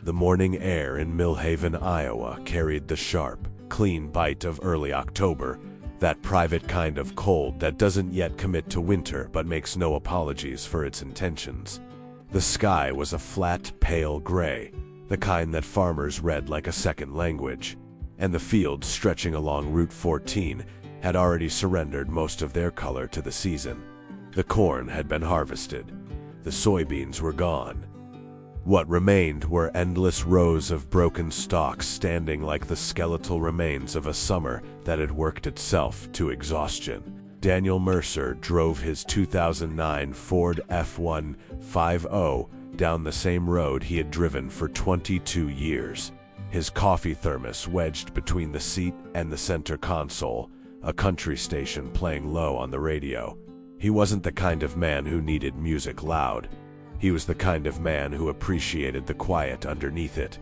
The morning air in Millhaven, Iowa carried the sharp, clean bite of early October, that private kind of cold that doesn't yet commit to winter but makes no apologies for its intentions. The sky was a flat, pale gray, the kind that farmers read like a second language, and the fields stretching along Route 14 had already surrendered most of their color to the season. The corn had been harvested. The soybeans were gone. What remained were endless rows of broken stalks standing like the skeletal remains of a summer that had worked itself to exhaustion. Daniel Mercer drove his 2009 Ford F-150 down the same road he had driven for 22 years. His coffee thermos wedged between the seat and the center console, a country station playing low on the radio. He wasn't the kind of man who needed music loud. He was the kind of man who appreciated the quiet underneath it.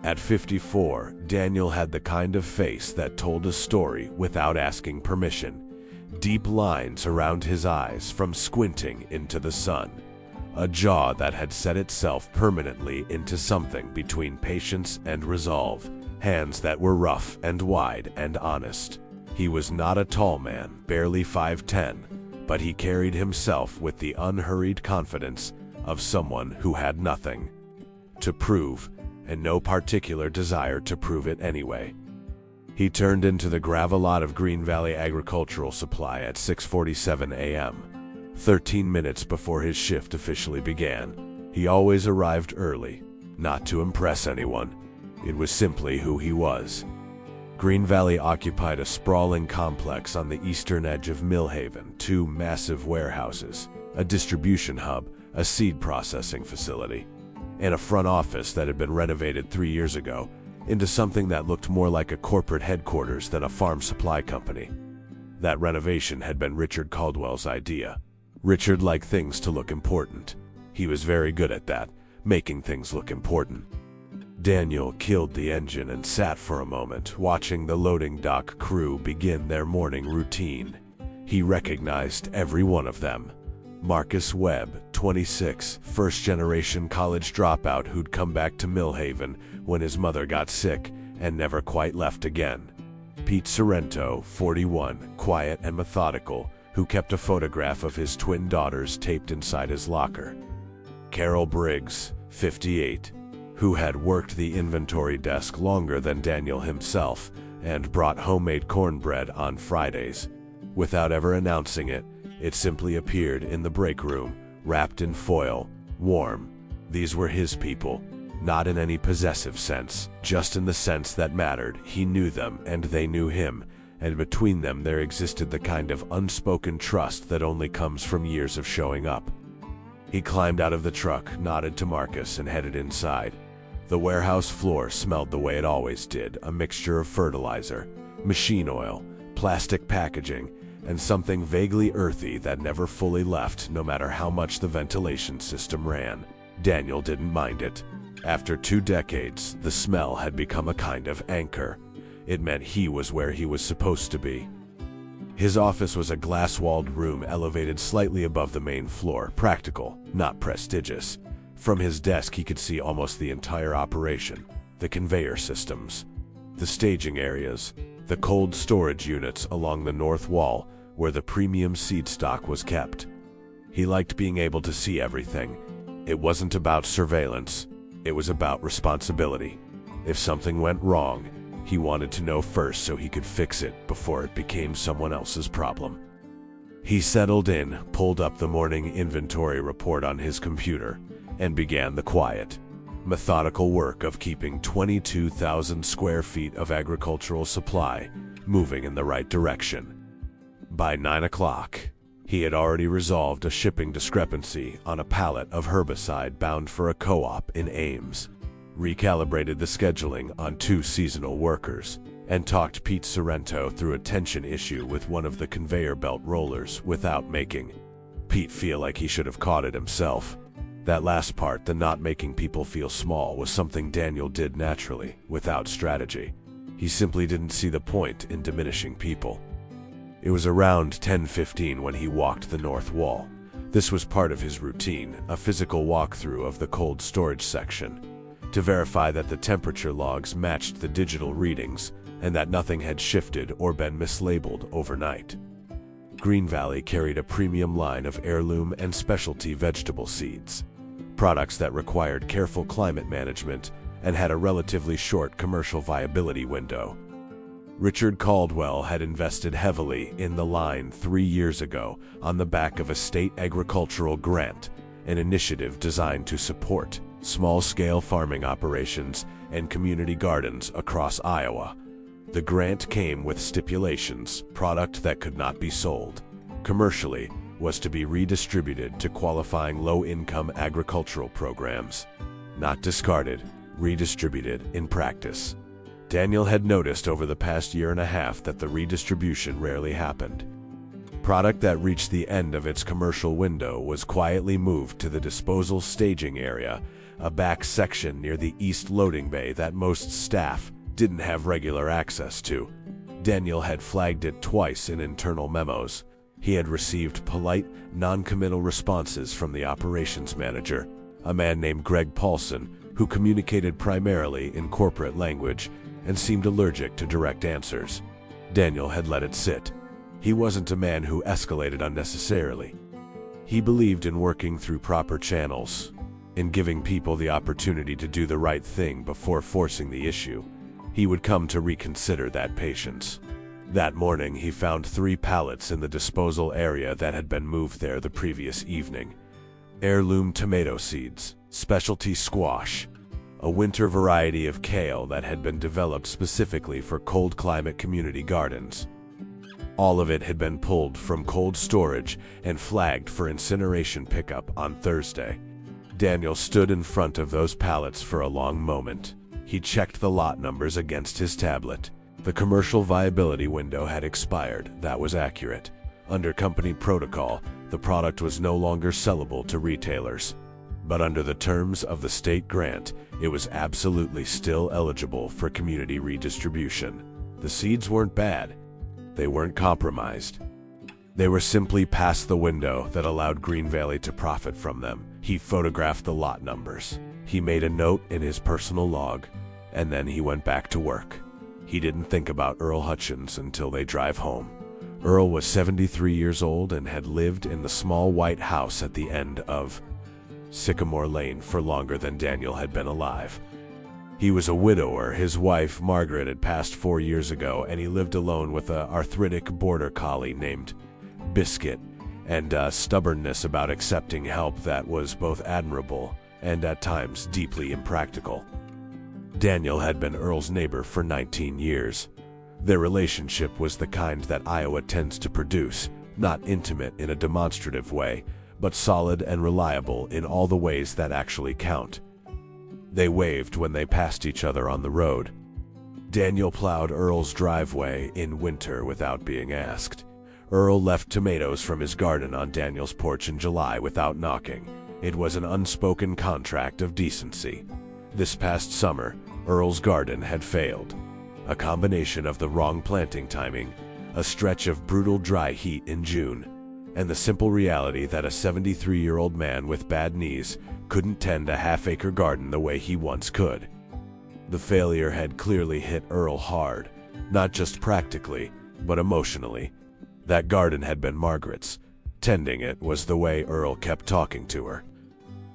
At 54, Daniel had the kind of face that told a story without asking permission. Deep lines around his eyes from squinting into the sun. A jaw that had set itself permanently into something between patience and resolve. Hands that were rough and wide and honest. He was not a tall man, barely 5'10", but he carried himself with the unhurried confidence of someone who had nothing to prove, and no particular desire to prove it anyway. He turned into the gravel lot of Green Valley Agricultural Supply at 6:47 a.m., 13 minutes before his shift officially began. He always arrived early, not to impress anyone. It was simply who he was. Green Valley occupied a sprawling complex on the eastern edge of Millhaven, 2 massive warehouses, a distribution hub, a seed processing facility, and a front office that had been renovated 3 years ago into something that looked more like a corporate headquarters than a farm supply company. That renovation had been Richard Caldwell's idea. Richard liked things to look important. He was very good at that, making things look important. Daniel killed the engine and sat for a moment, watching the loading dock crew begin their morning routine. He recognized every one of them. Marcus Webb, 26, first-generation college dropout who'd come back to Millhaven when his mother got sick and never quite left again. Pete Sorrento, 41, quiet and methodical, who kept a photograph of his twin daughters taped inside his locker. Carol Briggs, 58, who had worked the inventory desk longer than Daniel himself and brought homemade cornbread on Fridays. Without ever announcing it, it simply appeared in the break room, wrapped in foil, warm. These were his people, not in any possessive sense, just in the sense that mattered. He knew them and they knew him, and between them there existed the kind of unspoken trust that only comes from years of showing up. He climbed out of the truck, nodded to Marcus, and headed inside. The warehouse floor smelled the way it always did, a mixture of fertilizer, machine oil, plastic packaging, and something vaguely earthy that never fully left no matter how much the ventilation system ran. Daniel didn't mind it. After 2 decades, the smell had become a kind of anchor. It meant he was where he was supposed to be. His office was a glass-walled room elevated slightly above the main floor, practical, not prestigious. From his desk he could see almost the entire operation, the conveyor systems, the staging areas, the cold storage units along the north wall where the premium seed stock was kept. He liked being able to see everything. It wasn't about surveillance, it was about responsibility. If something went wrong, he wanted to know first so he could fix it before it became someone else's problem. He settled in, pulled up the morning inventory report on his computer, and began the quiet, methodical work of keeping 22,000 square feet of agricultural supply moving in the right direction. By 9 o'clock, he had already resolved a shipping discrepancy on a pallet of herbicide bound for a co-op in Ames, recalibrated the scheduling on 2 seasonal workers, and talked Pete Sorrento through a tension issue with one of the conveyor belt rollers without making Pete feel like he should have caught it himself. That last part, the not making people feel small, was something Daniel did naturally, without strategy. He simply didn't see the point in diminishing people. It was around 10:15 when he walked the north wall. This was part of his routine, a physical walkthrough of the cold storage section. to verify that the temperature logs matched the digital readings and that nothing had shifted or been mislabeled overnight. Green Valley carried a premium line of heirloom and specialty vegetable seeds, products that required careful climate management and had a relatively short commercial viability window. Richard Caldwell had invested heavily in the line 3 years ago on the back of a state agricultural grant, an initiative designed to support small-scale farming operations and community gardens across Iowa. The grant came with stipulations: product that could not be sold commercially was to be redistributed to qualifying low-income agricultural programs. Not discarded, redistributed in practice. Daniel had noticed over the past year and a half that the redistribution rarely happened. Product that reached the end of its commercial window was quietly moved to the disposal staging area, a back section near the east loading bay that most staff didn't have regular access to. Daniel had flagged it twice in internal memos. He had received polite, non-committal responses from the operations manager, a man named Greg Paulson, who communicated primarily in corporate language and seemed allergic to direct answers. Daniel had let it sit. He wasn't a man who escalated unnecessarily. He believed in working through proper channels, in giving people the opportunity to do the right thing before forcing the issue. He would come to reconsider that patience. That morning, he found 3 pallets in the disposal area that had been moved there the previous evening. Heirloom tomato seeds, specialty squash, a winter variety of kale that had been developed specifically for cold climate community gardens. All of it had been pulled from cold storage and flagged for incineration pickup on Thursday. Daniel stood in front of those pallets for a long moment. He checked the lot numbers against his tablet. The commercial viability window had expired. That was accurate. Under company protocol, the product was no longer sellable to retailers. But under the terms of the state grant, it was absolutely still eligible for community redistribution. The seeds weren't bad. They weren't compromised. They were simply past the window that allowed Green Valley to profit from them. He photographed the lot numbers. He made a note in his personal log, and then he went back to work. He didn't think about Earl Hutchins until they drive home. Earl was 73 years old and had lived in the small white house at the end of Sycamore Lane for longer than Daniel had been alive. He was a widower. His wife, Margaret, had passed 4 years ago, and he lived alone with an arthritic border collie named Biscuit, and a stubbornness about accepting help that was both admirable and at times deeply impractical. Daniel had been Earl's neighbor for 19 years. Their relationship was the kind that Iowa tends to produce, not intimate in a demonstrative way, but solid and reliable in all the ways that actually count. They waved when they passed each other on the road. Daniel plowed Earl's driveway in winter without being asked. Earl left tomatoes from his garden on Daniel's porch in July without knocking. It was an unspoken contract of decency. This past summer, Earl's garden had failed. A combination of the wrong planting timing, a stretch of brutal dry heat in June, and the simple reality that a 73-year-old man with bad knees couldn't tend a half-acre garden the way he once could. The failure had clearly hit Earl hard, not just practically, but emotionally. That garden had been Margaret's. Tending it was the way Earl kept talking to her.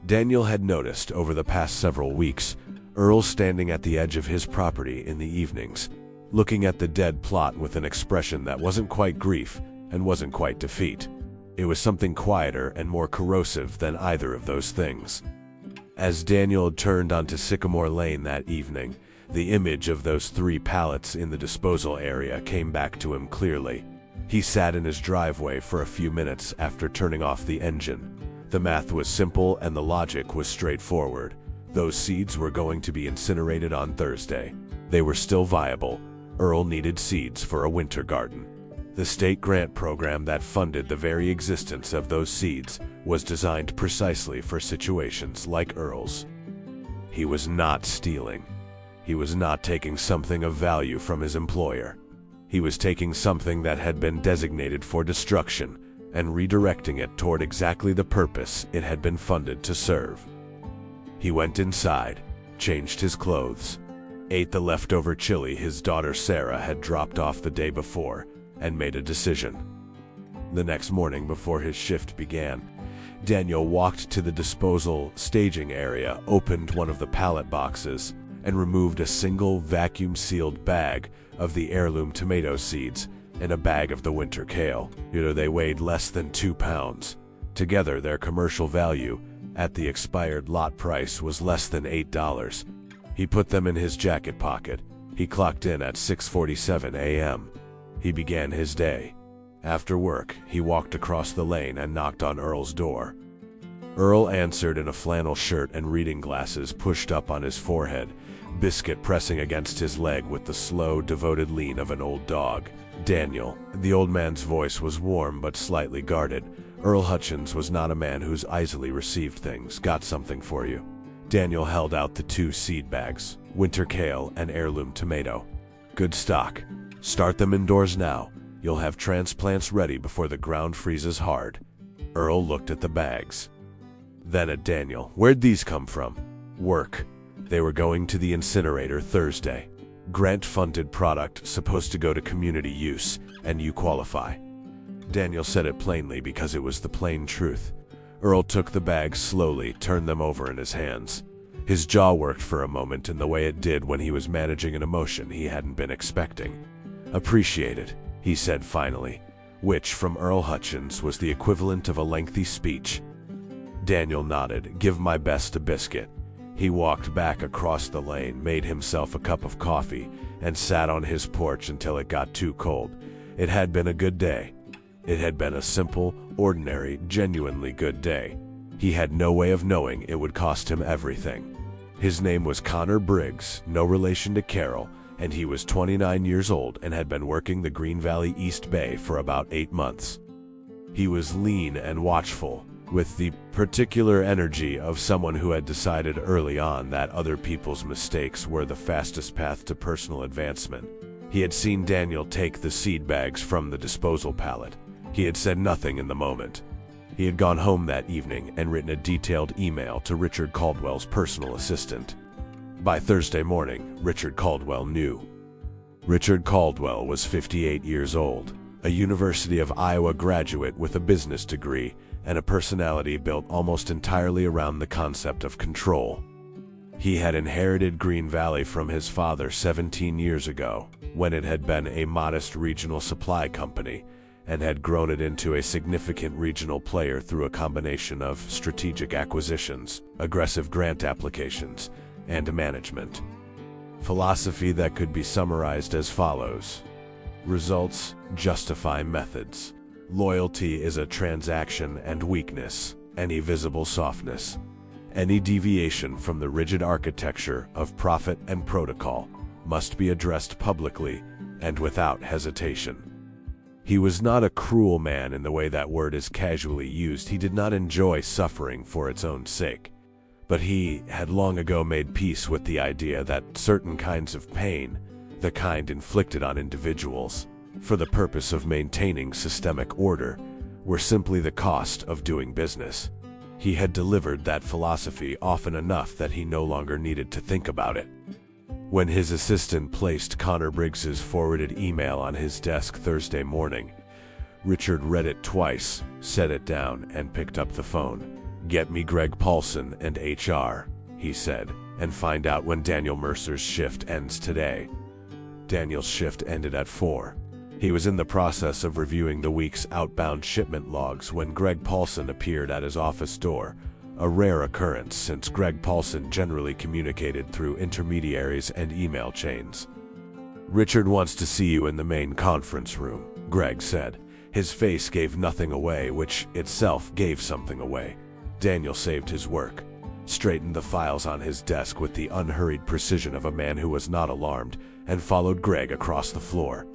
Daniel had noticed over the past several weeks Earl standing at the edge of his property in the evenings, looking at the dead plot with an expression that wasn't quite grief and wasn't quite defeat. It was something quieter and more corrosive than either of those things. As Daniel turned onto Sycamore Lane that evening, the image of those 3 pallets in the disposal area came back to him clearly. He sat in his driveway for a few minutes after turning off the engine. The math was simple and the logic was straightforward. Those seeds were going to be incinerated on Thursday. They were still viable. Earl needed seeds for a winter garden. The state grant program that funded the very existence of those seeds was designed precisely for situations like Earl's. He was not stealing. He was not taking something of value from his employer. He was taking something that had been designated for destruction and redirecting it toward exactly the purpose it had been funded to serve. He went inside, changed his clothes, ate the leftover chili his daughter Sarah had dropped off the day before, and made a decision. The next morning, before his shift began, Daniel walked to the disposal staging area, opened one of the pallet boxes, and removed a single vacuum-sealed bag of the heirloom tomato seeds and a bag of the winter kale. They weighed less than 2 pounds. Together, their commercial value at the expired lot price was less than $8. He put them in his jacket pocket. He clocked in at 6:47 a.m. He began his day. After work, he walked across the lane and knocked on Earl's door. Earl answered in a flannel shirt and reading glasses pushed up on his forehead, biscuit pressing against his leg with the slow, devoted lean of an old dog. Daniel. The old man's voice was warm but slightly guarded. Earl Hutchins was not a man whose easily received things. Got something for you. Daniel held out the 2 seed bags, winter kale and heirloom tomato. Good stock. Start them indoors now. You'll have transplants ready before the ground freezes hard. Earl looked at the bags. Then at Daniel. Where'd these come from? Work. They were going to the incinerator Thursday. Grant-funded product, supposed to go to community use, and you qualify. Daniel said it plainly because it was the plain truth. Earl took the bags slowly, turned them over in his hands. His jaw worked for a moment in the way it did when he was managing an emotion he hadn't been expecting. Appreciate it, he said finally, which from Earl Hutchins was the equivalent of a lengthy speech. Daniel nodded. Give my best a biscuit. He walked back across the lane, made himself a cup of coffee, and sat on his porch until it got too cold. It had been a good day. It had been a simple, ordinary, genuinely good day. He had no way of knowing it would cost him everything. His name was Connor Briggs, no relation to Carol, and he was 29 years old and had been working the Green Valley East Bay for about 8 months. He was lean and watchful, with the particular energy of someone who had decided early on that other people's mistakes were the fastest path to personal advancement. He had seen Daniel take the seed bags from the disposal pallet. He had said nothing in the moment. He had gone home that evening and written a detailed email to Richard Caldwell's personal assistant. By Thursday morning, Richard Caldwell knew. Richard Caldwell was 58 years old, a University of Iowa graduate with a business degree and a personality built almost entirely around the concept of control. He had inherited Green Valley from his father 17 years ago, when it had been a modest regional supply company, and had grown it into a significant regional player through a combination of strategic acquisitions, aggressive grant applications, and management. Philosophy that could be summarized as follows. Results justify methods. Loyalty is a transaction and weakness, any visible softness. Any deviation from the rigid architecture of profit and protocol must be addressed publicly and without hesitation. He was not a cruel man in the way that word is casually used. He did not enjoy suffering for its own sake. But he had long ago made peace with the idea that certain kinds of pain, the kind inflicted on individuals, for the purpose of maintaining systemic order, were simply the cost of doing business. He had delivered that philosophy often enough that he no longer needed to think about it. When his assistant placed Connor Briggs's forwarded email on his desk Thursday morning, Richard read it twice, set it down, and picked up the phone. Get me Greg Paulson and HR, he said, and find out when Daniel Mercer's shift ends today. Daniel's shift ended at 4. He was in the process of reviewing the week's outbound shipment logs when Greg Paulson appeared at his office door, a rare occurrence since Greg Paulson generally communicated through intermediaries and email chains. Richard wants to see you in the main conference room, Greg said. His face gave nothing away, which itself gave something away. Daniel saved his work, straightened the files on his desk with the unhurried precision of a man who was not alarmed, and followed Greg across the floor.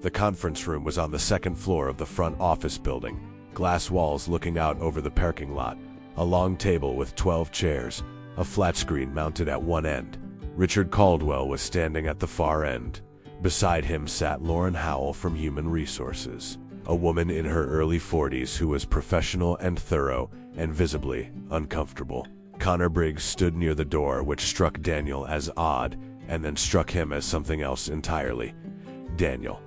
The conference room was on the second floor of the front office building, glass walls looking out over the parking lot, a long table with 12 chairs, a flat screen mounted at one end. Richard Caldwell was standing at the far end. Beside him sat Lauren Howell from Human Resources, a woman in her early 40s who was professional and thorough and visibly uncomfortable. Connor Briggs stood near the door, which struck Daniel as odd, and then struck him as something else entirely. Daniel.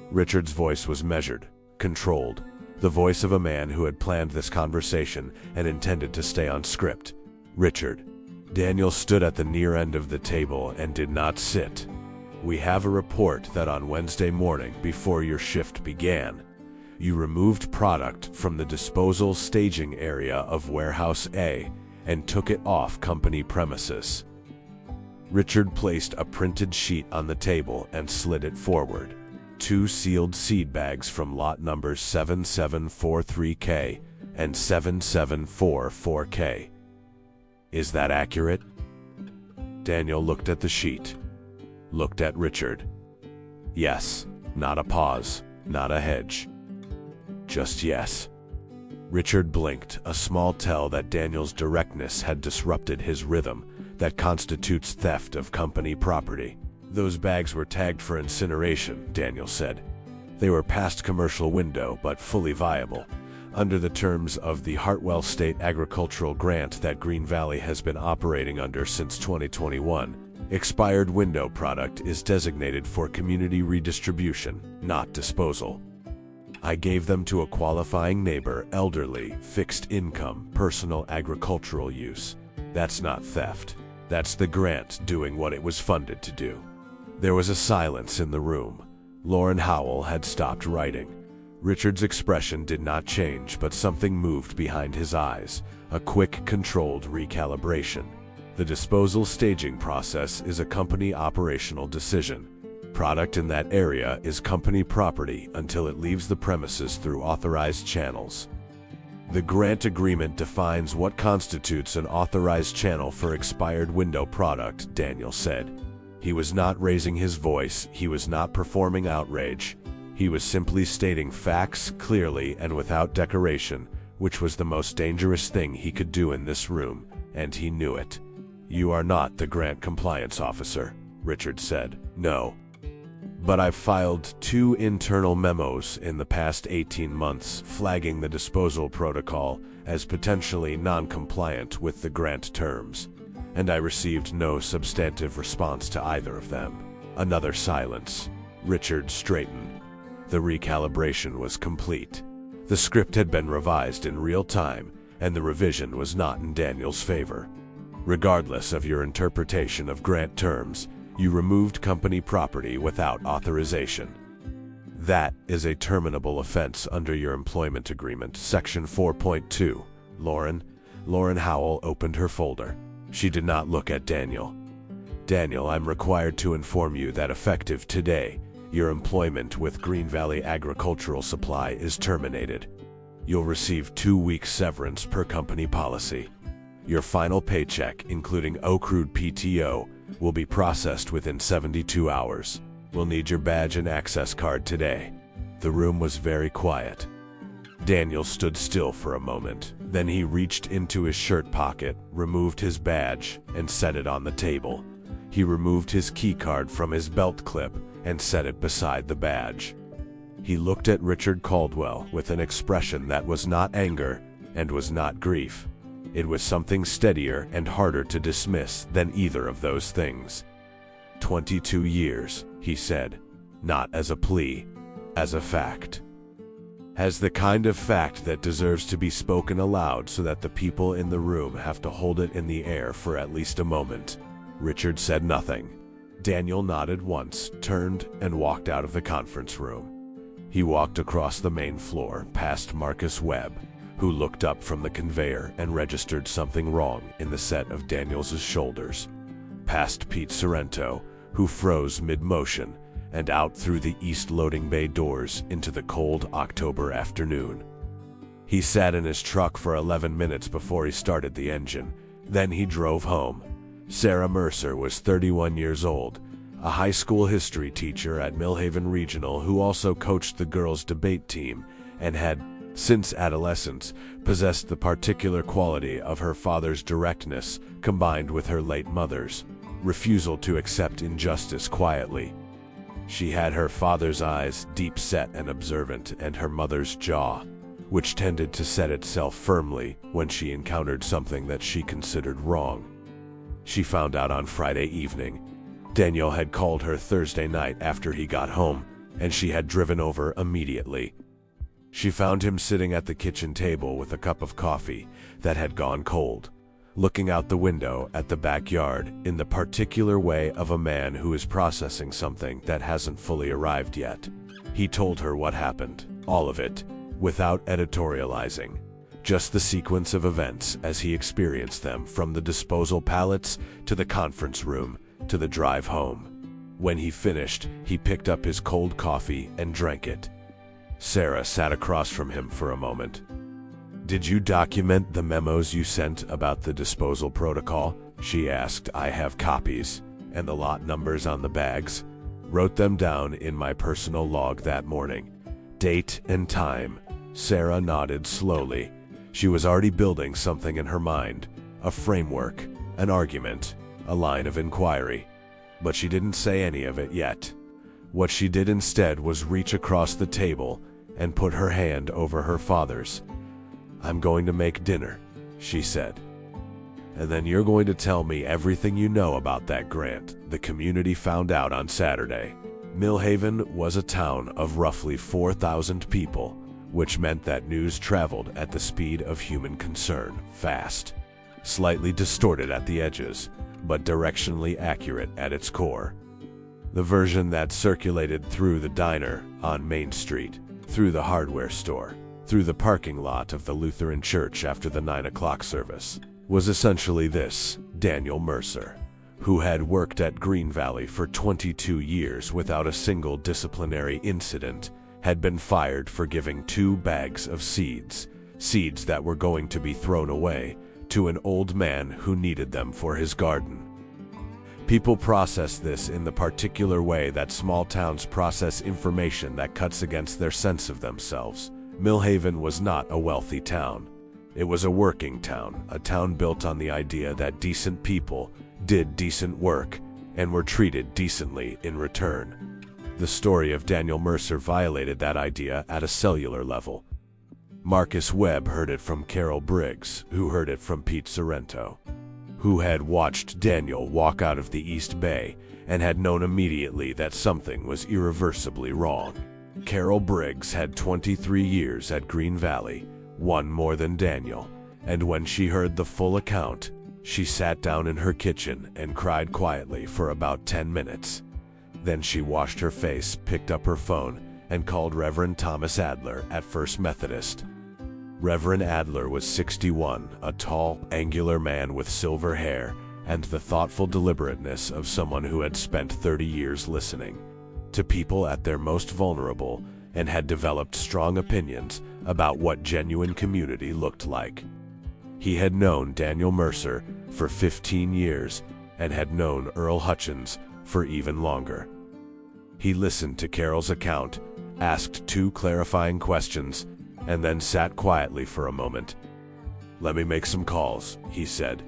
Richard's voice was measured, controlled, the voice of a man who had planned this conversation and intended to stay on script. Richard. Daniel stood at the near end of the table and did not sit. We have a report that on Wednesday morning, before your shift began, you removed product from the disposal staging area of Warehouse A and took it off company premises. Richard placed a printed sheet on the table and slid it forward. 2 sealed seed bags from lot numbers 7743K and 7744K. Is that accurate? Daniel looked at the sheet, looked at Richard. Yes, not a pause, not a hedge. Just yes. Richard blinked, a small tell that Daniel's directness had disrupted his rhythm that constitutes theft of company property. Those bags were tagged for incineration, Daniel said. They were past commercial window, but fully viable. Under the terms of the Hartwell State Agricultural Grant that Green Valley has been operating under since 2021, expired window product is designated for community redistribution, not disposal. I gave them to a qualifying neighbor, elderly, fixed income, personal agricultural use. That's not theft. That's the grant doing what it was funded to do. There was a silence in the room. Lauren Howell had stopped writing. Richard's expression did not change, but something moved behind his eyes, a quick, controlled recalibration. The disposal staging process is a company operational decision. Product in that area is company property until it leaves the premises through authorized channels. The grant agreement defines what constitutes an authorized channel for expired window product, Daniel said. He was not raising his voice, he was not performing outrage. He was simply stating facts clearly and without decoration, which was the most dangerous thing he could do in this room, and he knew it. You are not the grant compliance officer, Richard said. No. But I've filed 2 internal memos in the past 18 months flagging the disposal protocol as potentially non-compliant with the grant terms, and I received no substantive response to either of them. Another silence. Richard straightened. The recalibration was complete. The script had been revised in real time, and the revision was not in Daniel's favor. Regardless of your interpretation of grant terms, you removed company property without authorization. That is a terminable offense under your employment agreement, Section 4.2. Lauren Howell opened her folder. She did not look at Daniel. Daniel, I'm required to inform you that effective today, your employment with Green Valley Agricultural Supply is terminated. You'll receive 2 weeks severance per company policy. Your final paycheck, including accrued PTO, will be processed within 72 hours. We'll need your badge and access card today. The room was very quiet. Daniel stood still for a moment. Then he reached into his shirt pocket, removed his badge, and set it on the table. He removed his key card from his belt clip and set it beside the badge. He looked at Richard Caldwell with an expression that was not anger and was not grief. It was something steadier and harder to dismiss than either of those things. 22 years, he said, not as a plea, as a fact. As the kind of fact that deserves to be spoken aloud so that the people in the room have to hold it in the air for at least a moment. Richard said nothing. Daniel nodded once, turned, and walked out of the conference room. He walked across the main floor, past Marcus Webb, who looked up from the conveyor and registered something wrong in the set of Daniel's shoulders, past Pete Sorrento, who froze mid-motion, and out through the east loading bay doors into the cold October afternoon. He sat in his truck for 11 minutes before he started the engine. Then he drove home. Sarah Mercer was 31 years old, a high school history teacher at Millhaven Regional who also coached the girls' debate team and had, since adolescence, possessed the particular quality of her father's directness combined with her late mother's refusal to accept injustice quietly. She had her father's eyes, deep set and observant, and her mother's jaw, which tended to set itself firmly when she encountered something that she considered wrong. She found out on Friday evening. Daniel had called her Thursday night after he got home, and she had driven over immediately. She found him sitting at the kitchen table with a cup of coffee that had gone cold, looking out the window at the backyard in the particular way of a man who is processing something that hasn't fully arrived yet. He told her what happened, all of it, without editorializing, just the sequence of events as he experienced them, from the disposal pallets to the conference room to the drive home. When he finished, he picked up his cold coffee and drank it. Sarah sat across from him for a moment. "Did you document the memos you sent about the disposal protocol?" she asked. "I have copies, and the lot numbers on the bags. Wrote them down in my personal log that morning. Date and time." Sarah nodded slowly. She was already building something in her mind, a framework, an argument, a line of inquiry. But she didn't say any of it yet. What she did instead was reach across the table and put her hand over her father's. "I'm going to make dinner," she said. "And then you're going to tell me everything you know about that grant the community found out on Saturday." Millhaven was a town of roughly 4,000 people, which meant that news traveled at the speed of human concern, fast, slightly distorted at the edges, but directionally accurate at its core. The version that circulated through the diner on Main Street, through the hardware store, through the parking lot of the Lutheran church after the 9 o'clock service, was essentially this: Daniel Mercer, who had worked at Green Valley for 22 years without a single disciplinary incident, had been fired for giving 2 bags of seeds that were going to be thrown away, to an old man who needed them for his garden. People process this in the particular way that small towns process information that cuts against their sense of themselves. Millhaven was not a wealthy town. It was a working town, a town built on the idea that decent people did decent work and were treated decently in return. The story of Daniel Mercer violated that idea at a cellular level. Marcus Webb heard it from Carol Briggs, who heard it from Pete Sorrento, who had watched Daniel walk out of the East Bay and had known immediately that something was irreversibly wrong. Carol Briggs had 23 years at Green Valley, one more than Daniel, and when she heard the full account, she sat down in her kitchen and cried quietly for about 10 minutes. Then she washed her face, picked up her phone, and called Reverend Thomas Adler at First Methodist. Reverend Adler was 61, a tall, angular man with silver hair and the thoughtful deliberateness of someone who had spent 30 years listening to people at their most vulnerable and had developed strong opinions about what genuine community looked like. He had known Daniel Mercer for 15 years and had known Earl Hutchins for even longer. He listened to Carol's account, asked 2 clarifying questions, and then sat quietly for a moment. "Let me make some calls," he said.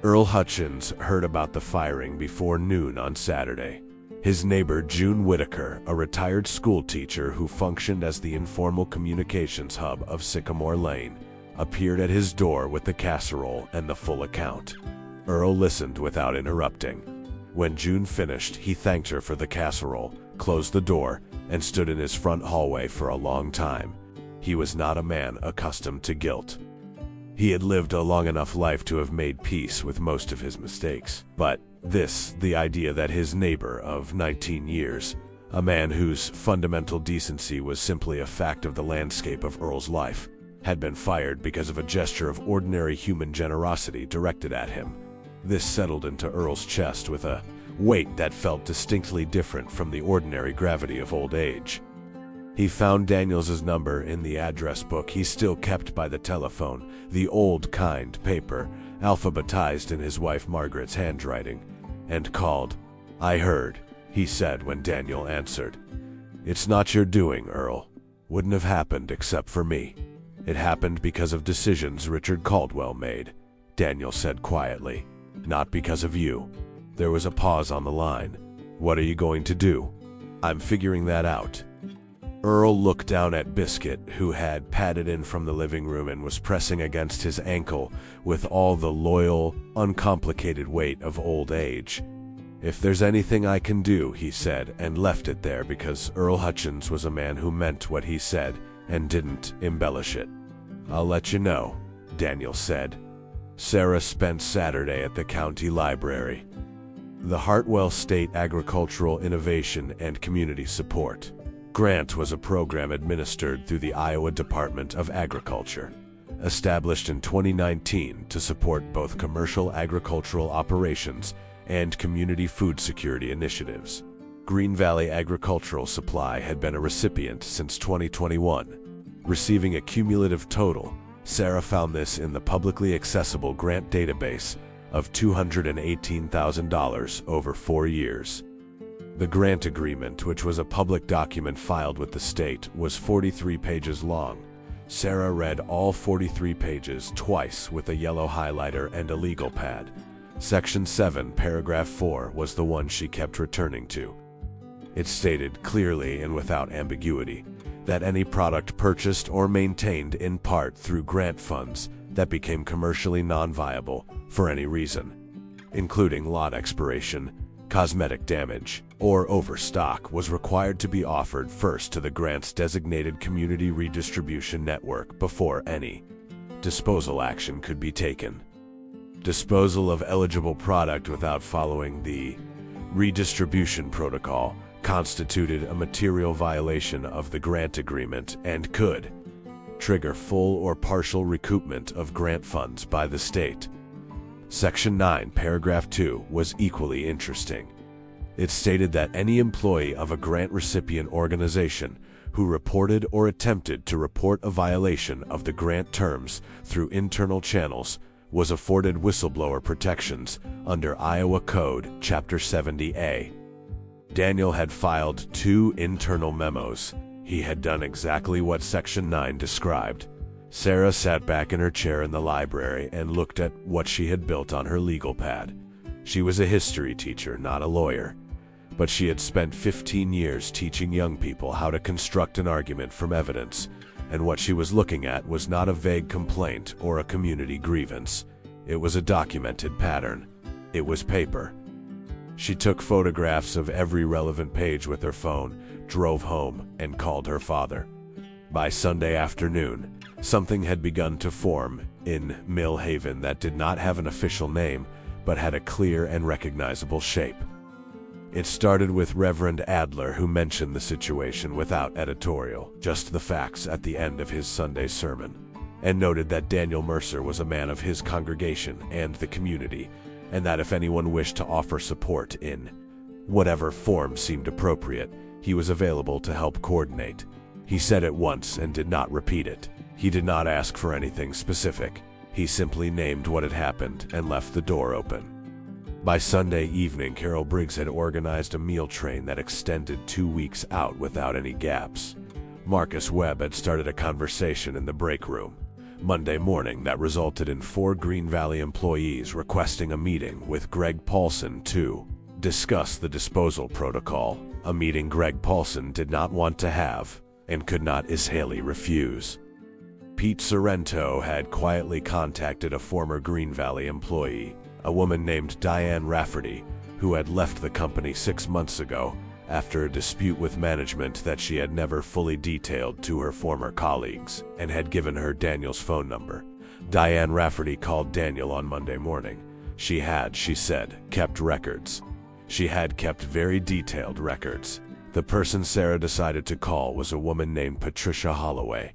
Earl Hutchins heard about the firing before noon on Saturday. His neighbor June Whitaker, a retired school teacher who functioned as the informal communications hub of Sycamore Lane, appeared at his door with the casserole and the full account. Earl listened without interrupting. When June finished, he thanked her for the casserole, closed the door, and stood in his front hallway for a long time. He was not a man accustomed to guilt. He had lived a long enough life to have made peace with most of his mistakes. But this, the idea that his neighbor of 19 years, a man whose fundamental decency was simply a fact of the landscape of Earl's life, had been fired because of a gesture of ordinary human generosity directed at him. This settled into Earl's chest with a weight that felt distinctly different from the ordinary gravity of old age. He found Daniels' number in the address book he still kept by the telephone, the old kind paper, alphabetized in his wife Margaret's handwriting, and called. "I heard," he said when Daniel answered. "It's not your doing, Earl. Wouldn't have happened except for me. It happened because of decisions Richard Caldwell made," Daniel said quietly. "Not because of you." There was a pause on the line. "What are you going to do?" "I'm figuring that out." Earl looked down at Biscuit, who had padded in from the living room and was pressing against his ankle with all the loyal, uncomplicated weight of old age. "If there's anything I can do," he said, and left it there because Earl Hutchins was a man who meant what he said and didn't embellish it. "I'll let you know," Daniel said. Sarah spent Saturday at the county library. The Hartwell State Agricultural Innovation and Community Support Grant was a program administered through the Iowa Department of Agriculture, established in 2019 to support both commercial agricultural operations and community food security initiatives. Green Valley Agricultural Supply had been a recipient since 2021, receiving a cumulative total. Sarah found this in the publicly accessible grant database of $218,000 over 4 years. The grant agreement, which was a public document filed with the state, was 43 pages long. Sarah read all 43 pages twice with a yellow highlighter and a legal pad. Section 7, paragraph 4 was the one she kept returning to. It stated clearly and without ambiguity that any product purchased or maintained in part through grant funds that became commercially non-viable for any reason, including lot expiration, cosmetic damage, or overstock, was required to be offered first to the grant's designated community redistribution network before any disposal action could be taken. Disposal of eligible product without following the redistribution protocol constituted a material violation of the grant agreement and could trigger full or partial recoupment of grant funds by the state. Section 9, paragraph 2 was equally interesting. It stated that any employee of a grant recipient organization who reported or attempted to report a violation of the grant terms through internal channels was afforded whistleblower protections under Iowa Code Chapter 70A. Daniel had filed 2 internal memos. He had done exactly what Section 9 described. Sarah sat back in her chair in the library and looked at what she had built on her legal pad. She was a history teacher, not a lawyer, but she had spent 15 years teaching young people how to construct an argument from evidence, and what she was looking at was not a vague complaint or a community grievance. It was a documented pattern. It was paper. She took photographs of every relevant page with her phone, drove home, and called her father. By Sunday afternoon, something had begun to form in Mill Haven that did not have an official name, but had a clear and recognizable shape. It started with Reverend Adler, who mentioned the situation without editorial, just the facts at the end of his Sunday sermon, and noted that Daniel Mercer was a man of his congregation and the community, and that if anyone wished to offer support in whatever form seemed appropriate, he was available to help coordinate. He said it once and did not repeat it. He did not ask for anything specific. He simply named what had happened and left the door open. By Sunday evening, Carol Briggs had organized a meal train that extended 2 weeks out without any gaps. Marcus Webb had started a conversation in the break room Monday morning that resulted in 4 Green Valley employees requesting a meeting with Greg Paulson to discuss the disposal protocol, a meeting Greg Paulson did not want to have and could not easily refuse. Pete Sorrento had quietly contacted a former Green Valley employee, a woman named Diane Rafferty, who had left the company 6 months ago after a dispute with management that she had never fully detailed to her former colleagues, and had given her Daniel's phone number. Diane Rafferty called Daniel on Monday morning. She had, she said, kept records. She had kept very detailed records. The person Sarah decided to call was a woman named Patricia Holloway.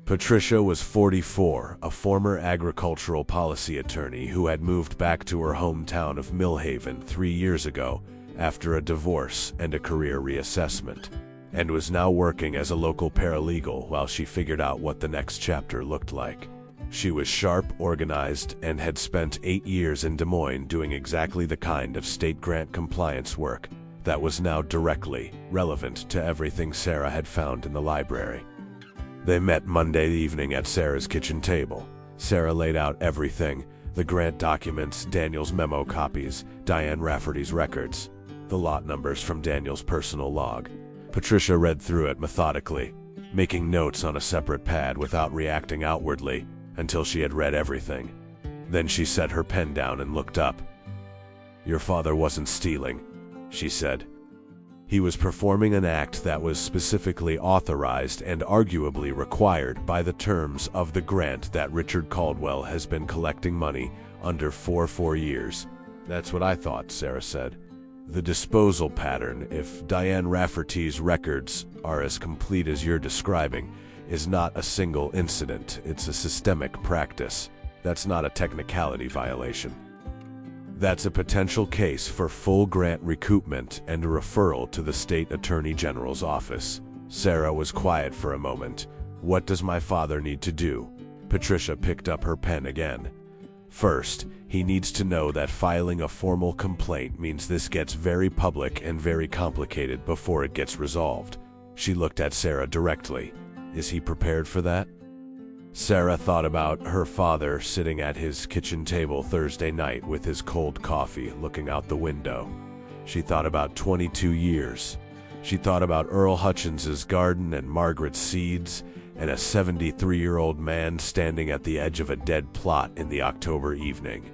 Patricia was 44, a former agricultural policy attorney who had moved back to her hometown of Mill Haven 3 years ago after a divorce and a career reassessment, and was now working as a local paralegal while she figured out what the next chapter looked like. She was sharp, organized, and had spent 8 years in Des Moines doing exactly the kind of state grant compliance work that was now directly relevant to everything Sarah had found in the library. They met Monday evening at Sarah's kitchen table. Sarah laid out everything: the grant documents, Daniel's memo copies, Diane Rafferty's records, the lot numbers from Daniel's personal log. Patricia read through it methodically, making notes on a separate pad without reacting outwardly until she had read everything. Then she set her pen down and looked up. "Your father wasn't stealing," she said. "He was performing an act that was specifically authorized and arguably required by the terms of the grant that Richard Caldwell has been collecting money under for 4 years." "That's what I thought," Sarah said. "The disposal pattern, if Diane Rafferty's records are as complete as you're describing, is not a single incident. It's a systemic practice. That's not a technicality violation. That's a potential case for full grant recoupment and a referral to the state attorney general's office." Sarah was quiet for a moment. "What does my father need to do?" Patricia picked up her pen again. "First, he needs to know that filing a formal complaint means this gets very public and very complicated before it gets resolved." She looked at Sarah directly. "Is he prepared for that?" Sarah thought about her father sitting at his kitchen table Thursday night with his cold coffee looking out the window. She thought about 22 years. She thought about Earl Hutchins's garden and Margaret's seeds, and a 73-year-old man standing at the edge of a dead plot in the October evening.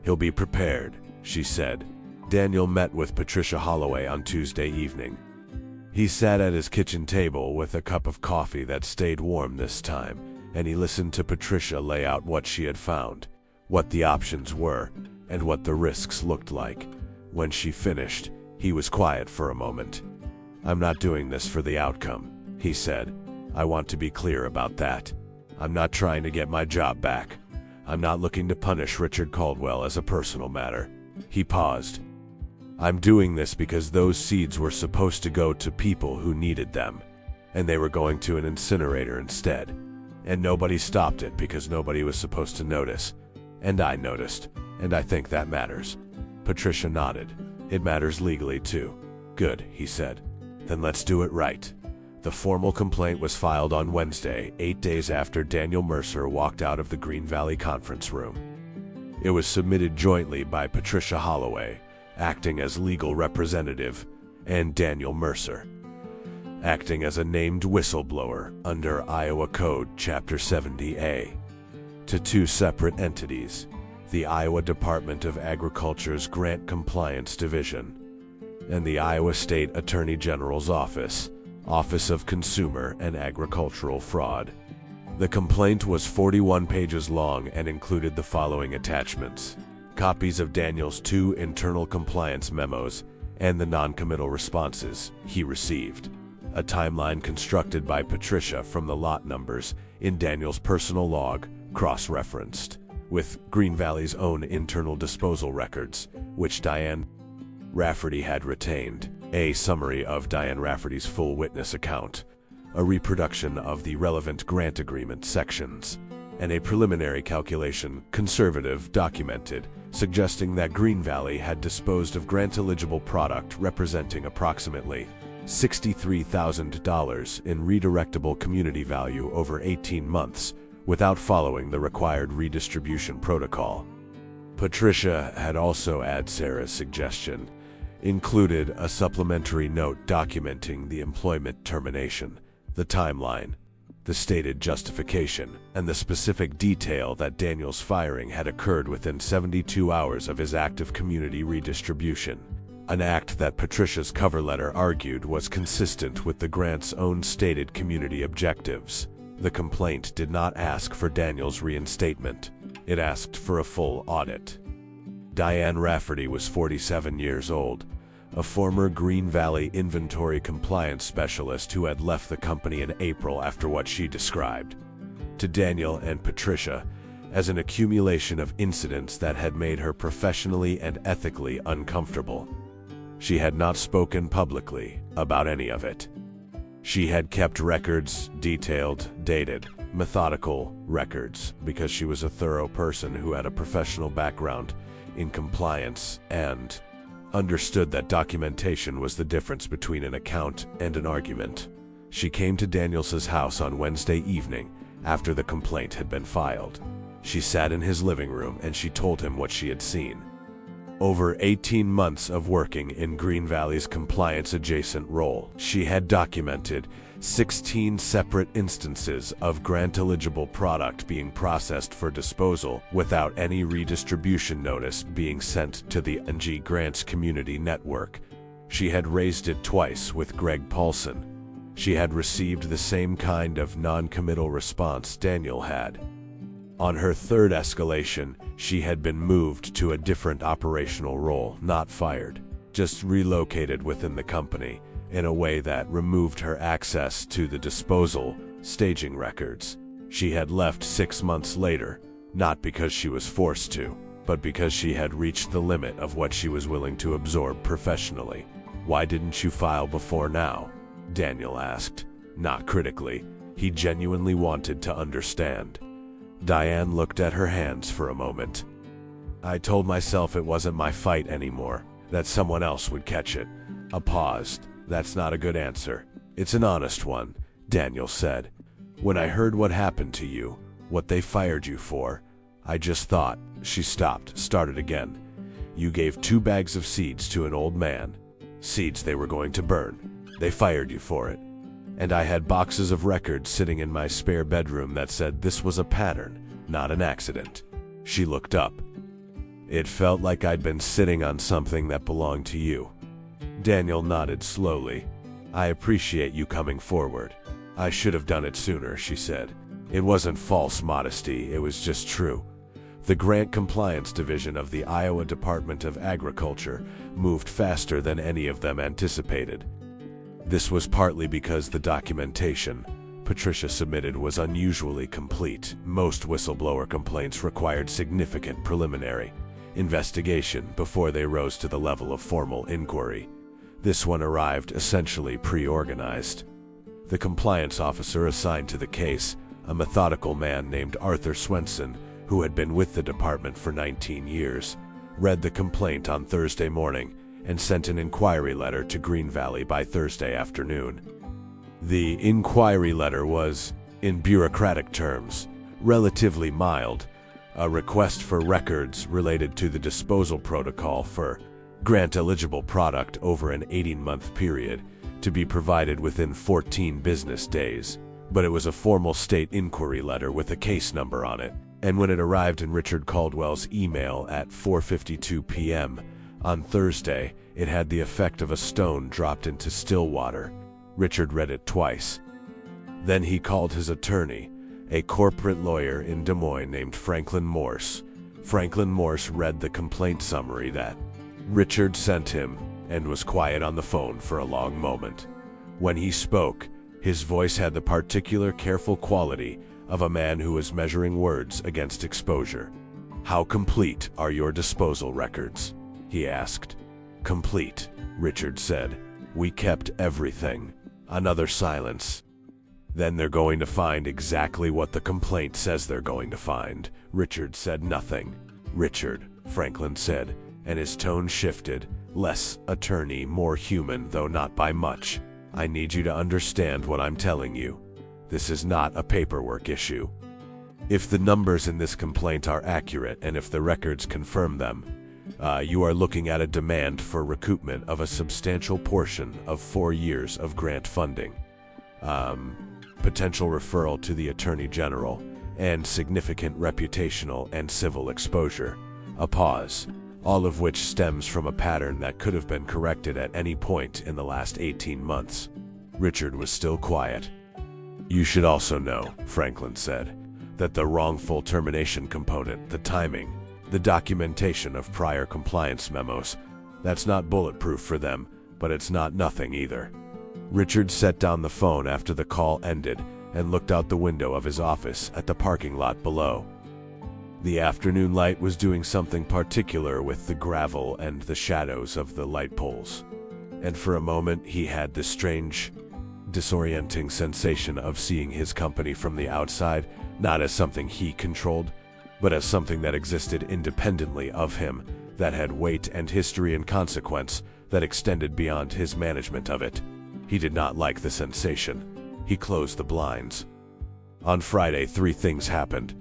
"He'll be prepared," she said. Daniel met with Patricia Holloway on Tuesday evening. He sat at his kitchen table with a cup of coffee that stayed warm this time, and he listened to Patricia lay out what she had found, what the options were, and what the risks looked like. When she finished, he was quiet for a moment. "I'm not doing this for the outcome," he said. "I want to be clear about that. I'm not trying to get my job back. I'm not looking to punish Richard Caldwell as a personal matter." He paused. "I'm doing this because those seeds were supposed to go to people who needed them, and they were going to an incinerator instead. And nobody stopped it because nobody was supposed to notice. And I noticed, and I think that matters." Patricia nodded. "It matters legally too." "Good," he said. "Then let's do it right." The formal complaint was filed on Wednesday, 8 days after Daniel Mercer walked out of the Green Valley conference room. It was submitted jointly by Patricia Holloway, acting as legal representative, and Daniel Mercer, acting as a named whistleblower under Iowa Code Chapter 70A, to 2 separate entities: the Iowa Department of Agriculture's Grant Compliance Division and the Iowa State Attorney General's Office, Office of Consumer and Agricultural Fraud. The complaint was 41 pages long and included the following attachments: copies of Daniel's 2 internal compliance memos and the non-committal responses he received, a timeline constructed by Patricia from the lot numbers in Daniel's personal log, cross-referenced with Green Valley's own internal disposal records, which Diane Rafferty had retained, a summary of Diane Rafferty's full witness account, a reproduction of the relevant grant agreement sections, and a preliminary calculation, conservative, documented, suggesting that Green Valley had disposed of grant-eligible product representing approximately $63,000 in redirectable community value over 18 months without following the required redistribution protocol. Patricia had also, at Sarah's suggestion, included a supplementary note documenting the employment termination, the timeline, the stated justification, and the specific detail that Daniel's firing had occurred within 72 hours of his act of community redistribution, an act that Patricia's cover letter argued was consistent with the grant's own stated community objectives. The complaint did not ask for Daniel's reinstatement. It asked for a full audit. Diane Rafferty was 47 years old, a former Green Valley inventory compliance specialist who had left the company in April after what she described to Daniel and Patricia as an accumulation of incidents that had made her professionally and ethically uncomfortable. She had not spoken publicly about any of it. She had kept records, detailed, dated, methodical records, because she was a thorough person who had a professional background in compliance and understood that documentation was the difference between an account and an argument. She came to Daniels's house on Wednesday evening after the complaint had been filed. She sat in his living room and she told him what she had seen. Over 18 months of working in Green Valley's compliance-adjacent role, she had documented 16 separate instances of grant-eligible product being processed for disposal without any redistribution notice being sent to the NG Grants Community Network. She had raised it twice with Greg Paulson. She had received the same kind of non-committal response Daniel had. On her third escalation, she had been moved to a different operational role, not fired, just relocated within the company in a way that removed her access to the disposal staging records. She had left 6 months later, not because she was forced to, but because she had reached the limit of what she was willing to absorb professionally. "Why didn't you file before now?" Daniel asked, not critically. He genuinely wanted to understand. Diane looked at her hands for a moment. "I told myself it wasn't my fight anymore, that someone else would catch it." A pause. "That's not a good answer. It's an honest one," Daniel said. "When I heard what happened to you, what they fired you for, I just thought." She stopped, started again. "You gave 2 bags of seeds to an old man. Seeds they were going to burn. They fired you for it. And I had boxes of records sitting in my spare bedroom that said this was a pattern, not an accident." She looked up. "It felt like I'd been sitting on something that belonged to you." Daniel nodded slowly. "I appreciate you coming forward. I should have done it sooner," she said. "It wasn't false modesty, it was just true." The Grant Compliance Division of the Iowa Department of Agriculture moved faster than any of them anticipated. This was partly because the documentation Patricia submitted was unusually complete. Most whistleblower complaints required significant preliminary investigation before they rose to the level of formal inquiry. This one arrived essentially pre-organized. The compliance officer assigned to the case, a methodical man named Arthur Swenson, who had been with the department for 19 years, read the complaint on Thursday morning and sent an inquiry letter to Green Valley by Thursday afternoon. The inquiry letter was, in bureaucratic terms, relatively mild, a request for records related to the disposal protocol for grant-eligible product over an 18-month period to be provided within 14 business days. But it was a formal state inquiry letter with a case number on it, and when it arrived in Richard Caldwell's email at 4:52 p.m., on Thursday, it had the effect of a stone dropped into still water. Richard read it twice. Then he called his attorney, a corporate lawyer in Des Moines named Franklin Morse. Franklin Morse read the complaint summary that Richard sent him and was quiet on the phone for a long moment. When he spoke, his voice had the particular careful quality of a man who was measuring words against exposure. "How complete are your disposal records?" he asked. "Complete," Richard said. "We kept everything." Another silence. "Then they're going to find exactly what the complaint says they're going to find." Richard said nothing. "Richard," Franklin said, and his tone shifted, less attorney, more human, though not by much. "I need you to understand what I'm telling you. This is not a paperwork issue. If the numbers in this complaint are accurate and if the records confirm them, you are looking at a demand for recoupment of a substantial portion of 4 years of grant funding, potential referral to the Attorney General, and significant reputational and civil exposure." A pause, all of which stems from a pattern that could have been corrected at any point in the last 18 months. Richard was still quiet. "You should also know," Franklin said, "that the wrongful termination component, the timing, the documentation of prior compliance memos, that's not bulletproof for them, but it's not nothing either." Richard set down the phone after the call ended and looked out the window of his office at the parking lot below. The afternoon light was doing something particular with the gravel and the shadows of the light poles. And for a moment he had the strange, disorienting sensation of seeing his company from the outside, not as something he controlled, but as something that existed independently of him, that had weight and history and consequence that extended beyond his management of it. He did not like the sensation. He closed the blinds. On Friday, 3 things happened.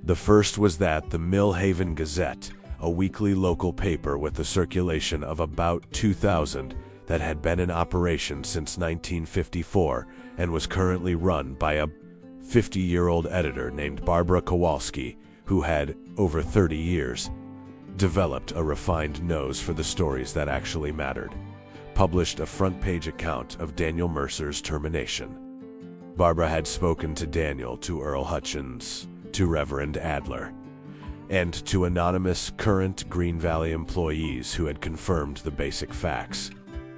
The first was that the Mill Haven Gazette, a weekly local paper with a circulation of about 2,000 that had been in operation since 1954 and was currently run by a 50-year-old editor named Barbara Kowalski, who had, over 30 years, developed a refined nose for the stories that actually mattered, published a front-page account of Daniel Mercer's termination. Barbara had spoken to Daniel, to Earl Hutchins, to Reverend Adler, and to anonymous current Green Valley employees who had confirmed the basic facts.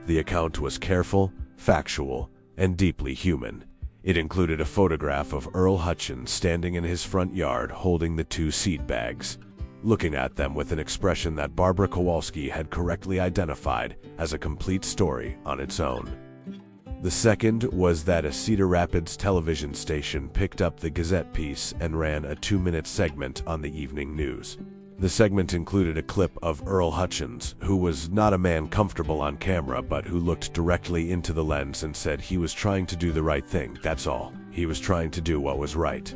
The account was careful, factual, and deeply human. It included a photograph of Earl Hutchins standing in his front yard holding the 2 seed bags, looking at them with an expression that Barbara Kowalski had correctly identified as a complete story on its own. The second was that a Cedar Rapids television station picked up the Gazette piece and ran a 2-minute segment on the evening news. The segment included a clip of Earl Hutchins, who was not a man comfortable on camera but who looked directly into the lens and said he was trying to do the right thing, that's all. He was trying to do what was right.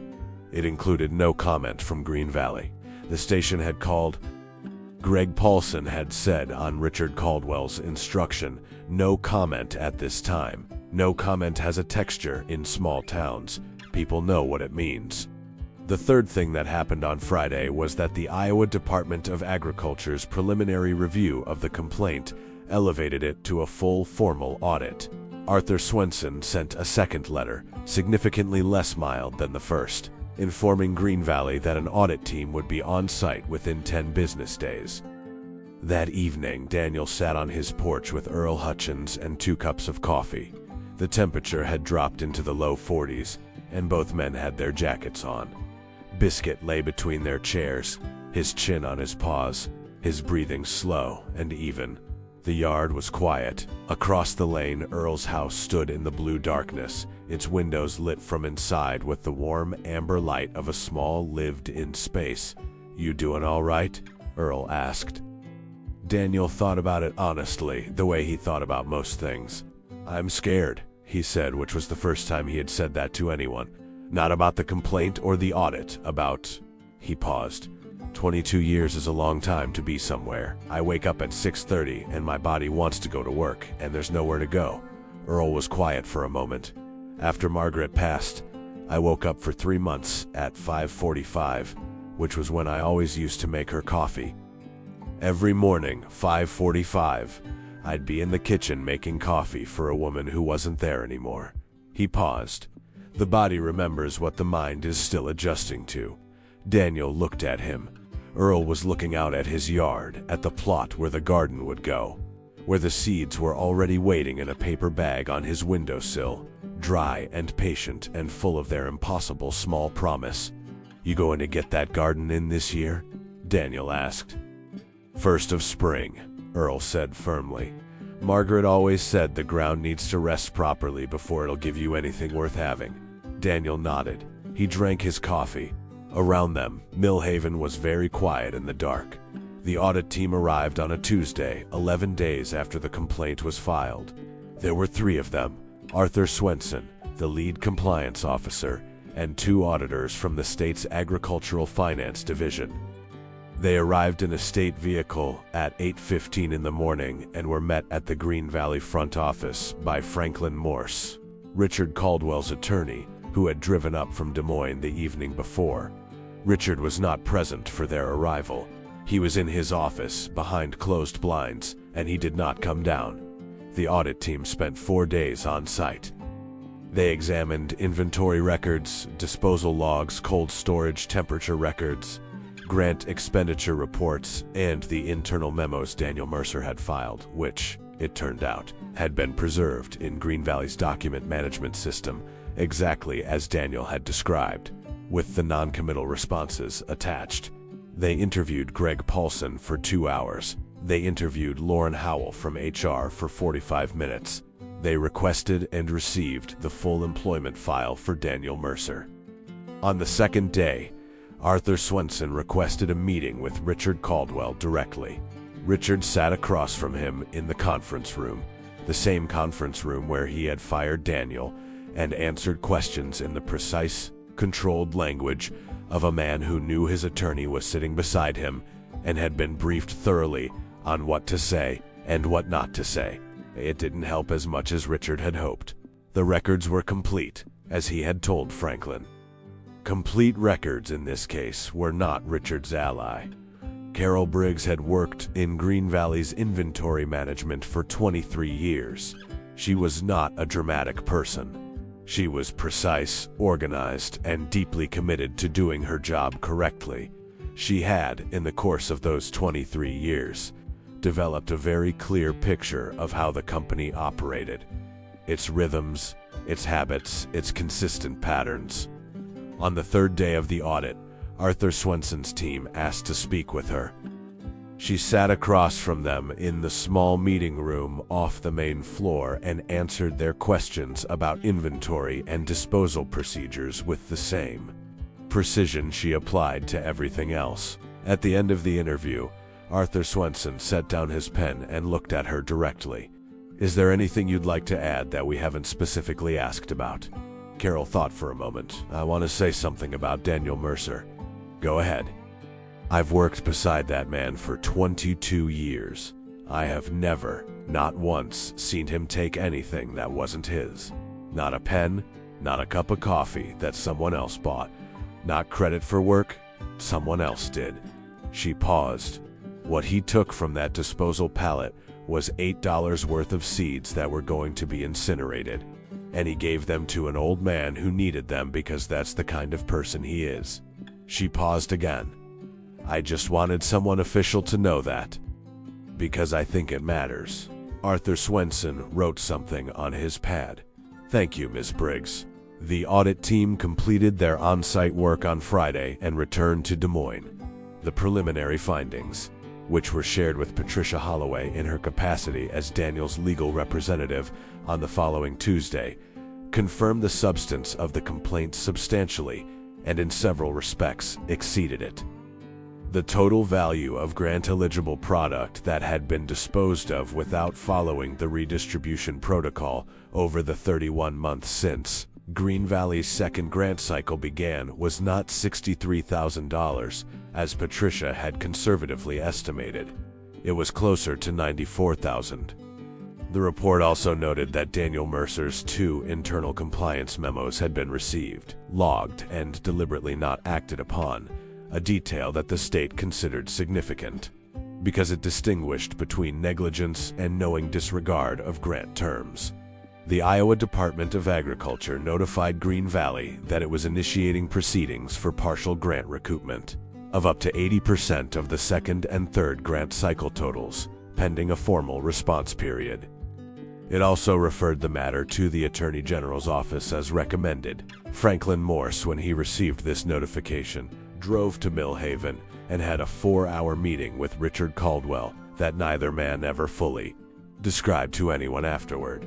It included no comment from Green Valley. The station had called. Greg Paulson had said on Richard Caldwell's instruction, "No comment at this time. No comment has a texture in small towns. People know what it means." The third thing that happened on Friday was that the Iowa Department of Agriculture's preliminary review of the complaint elevated it to a full formal audit. Arthur Swenson sent a second letter, significantly less mild than the first, informing Green Valley that an audit team would be on site within 10 business days. That evening, Daniel sat on his porch with Earl Hutchins and 2 cups of coffee. The temperature had dropped into the low 40s, and both men had their jackets on. Biscuit lay between their chairs, his chin on his paws, his breathing slow and even. The yard was quiet. Across the lane, Earl's house stood in the blue darkness, its windows lit from inside with the warm amber light of a small lived-in space. "You doing all right?" Earl asked. Daniel thought about it honestly, the way he thought about most things. "I'm scared," he said, which was the first time he had said that to anyone. Not about the complaint or the audit, about... He paused. 22 years is a long time to be somewhere. I wake up at 6:30 and my body wants to go to work, and there's nowhere to go. Earl was quiet for a moment. After Margaret passed, I woke up for 3 months at 5:45, which was when I always used to make her coffee. Every morning, 5:45, I'd be in the kitchen making coffee for a woman who wasn't there anymore. He paused. The body remembers what the mind is still adjusting to. Daniel looked at him. Earl was looking out at his yard, at the plot where the garden would go, where the seeds were already waiting in a paper bag on his windowsill, dry and patient and full of their impossible small promise. "You going to get that garden in this year?" Daniel asked. "First of spring," Earl said firmly. "Margaret always said the ground needs to rest properly before it'll give you anything worth having." Daniel nodded. He drank his coffee. Around them, Millhaven was very quiet in the dark. The audit team arrived on a Tuesday, 11 days after the complaint was filed. There were 3 of them: Arthur Swenson, the lead compliance officer, and 2 auditors from the state's Agricultural Finance Division. They arrived in a state vehicle at 8:15 in the morning and were met at the Green Valley front office by Franklin Morse, Richard Caldwell's attorney, who had driven up from Des Moines the evening before. Richard was not present for their arrival. He was in his office, behind closed blinds, and he did not come down. The audit team spent 4 days on site. They examined inventory records, disposal logs, cold storage temperature records, grant expenditure reports, and the internal memos Daniel Mercer had filed, which, it turned out, had been preserved in Green Valley's document management system, exactly as Daniel had described, with the non-committal responses attached. They interviewed Greg Paulson for 2 hours. They interviewed Lauren Howell from HR for 45 minutes. They requested and received the full employment file for Daniel Mercer. On the second day, Arthur Swenson requested a meeting with Richard Caldwell directly. Richard sat across from him in the conference room, the same conference room where he had fired Daniel, and answered questions in the precise, controlled language of a man who knew his attorney was sitting beside him and had been briefed thoroughly on what to say and what not to say. It didn't help as much as Richard had hoped. The records were complete, as he had told Franklin. Complete records in this case were not Richard's ally. Carol Briggs had worked in Green Valley's inventory management for 23 years. She was not a dramatic person. She was precise, organized, and deeply committed to doing her job correctly. She had, in the course of those 23 years, developed a very clear picture of how the company operated, its rhythms, its habits, its consistent patterns. On the third day of the audit, Arthur Swenson's team asked to speak with her. She sat across from them in the small meeting room off the main floor and answered their questions about inventory and disposal procedures with the same precision she applied to everything else. At the end of the interview, Arthur Swenson set down his pen and looked at her directly. "Is there anything you'd like to add that we haven't specifically asked about?" Carol thought for a moment. "I want to say something about Daniel Mercer." "Go ahead." "I've worked beside that man for 22 years. I have never, not once, seen him take anything that wasn't his. Not a pen, not a cup of coffee that someone else bought, not credit for work, someone else did." She paused. What he took from that disposal pallet was $8 worth of seeds that were going to be incinerated, and he gave them to an old man who needed them because that's the kind of person he is. She paused again. "I just wanted someone official to know that, because I think it matters." Arthur Swenson wrote something on his pad. "Thank you, Miss Briggs." The audit team completed their on-site work on Friday and returned to Des Moines. The preliminary findings, which were shared with Patricia Holloway in her capacity as Daniel's legal representative on the following Tuesday, confirmed the substance of the complaint substantially and in several respects exceeded it. The total value of grant-eligible product that had been disposed of without following the redistribution protocol over the 31 months since Green Valley's second grant cycle began was not $63,000, as Patricia had conservatively estimated. It was closer to $94,000. The report also noted that Daniel Mercer's 2 internal compliance memos had been received, logged, and deliberately not acted upon, a detail that the state considered significant, because it distinguished between negligence and knowing disregard of grant terms. The Iowa Department of Agriculture notified Green Valley that it was initiating proceedings for partial grant recoupment of up to 80% of the second and third grant cycle totals, pending a formal response period. It also referred the matter to the Attorney General's office as recommended. Franklin Morse, when he received this notification, drove to Mill Haven and had a 4-hour meeting with Richard Caldwell that neither man ever fully described to anyone afterward.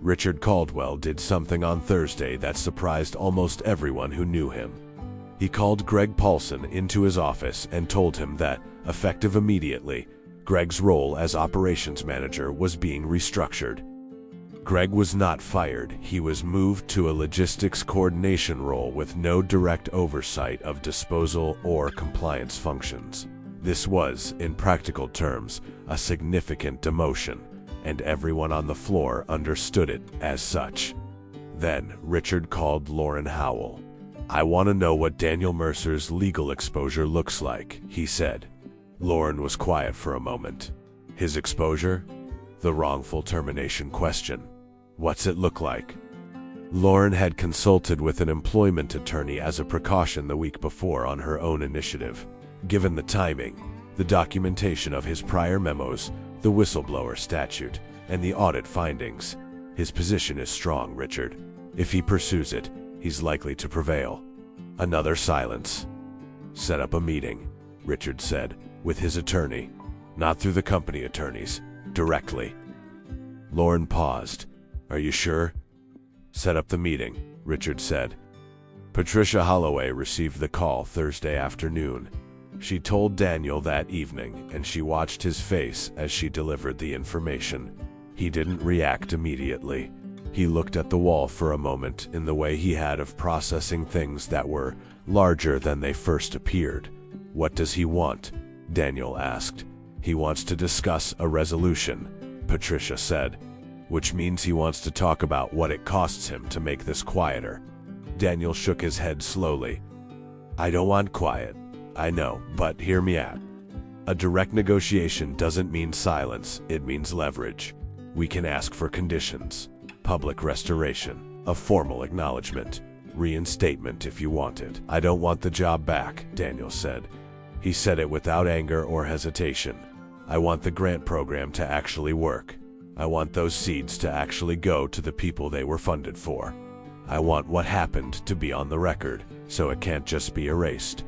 Richard Caldwell did something on Thursday that surprised almost everyone who knew him. He called Greg Paulson into his office and told him that, effective immediately, Greg's role as operations manager was being restructured. Greg was not fired. He was moved to a logistics coordination role with no direct oversight of disposal or compliance functions. This was, in practical terms, a significant demotion, and everyone on the floor understood it as such. Then Richard called Lauren Howell. "I want to know what Daniel Mercer's legal exposure looks like," he said. Lauren was quiet for a moment. "His exposure?" "The wrongful termination question. What's it look like?" Lauren had consulted with an employment attorney as a precaution the week before on her own initiative. Given the timing, the documentation of his prior memos, the whistleblower statute, and the audit findings, his position is strong, Richard. If he pursues it, he's likely to prevail. Another silence. "Set up a meeting," Richard said, "with his attorney. Not through the company attorneys. Directly." Lauren paused. "Are you sure?" "Set up the meeting," Richard said. Patricia Holloway received the call Thursday afternoon. She told Daniel that evening, and she watched his face as she delivered the information. He didn't react immediately. He looked at the wall for a moment in the way he had of processing things that were larger than they first appeared. What does he want? Daniel asked. He wants to discuss a resolution, Patricia said, which means he wants to talk about what it costs him to make this quieter. Daniel shook his head slowly. I don't want quiet. I know, but hear me out. A direct negotiation doesn't mean silence, it means leverage. We can ask for conditions, public restoration, a formal acknowledgement, reinstatement if you want it. I don't want the job back, Daniel said. He said it without anger or hesitation. I want the grant program to actually work. I want those seeds to actually go to the people they were funded for. I want what happened to be on the record, so it can't just be erased.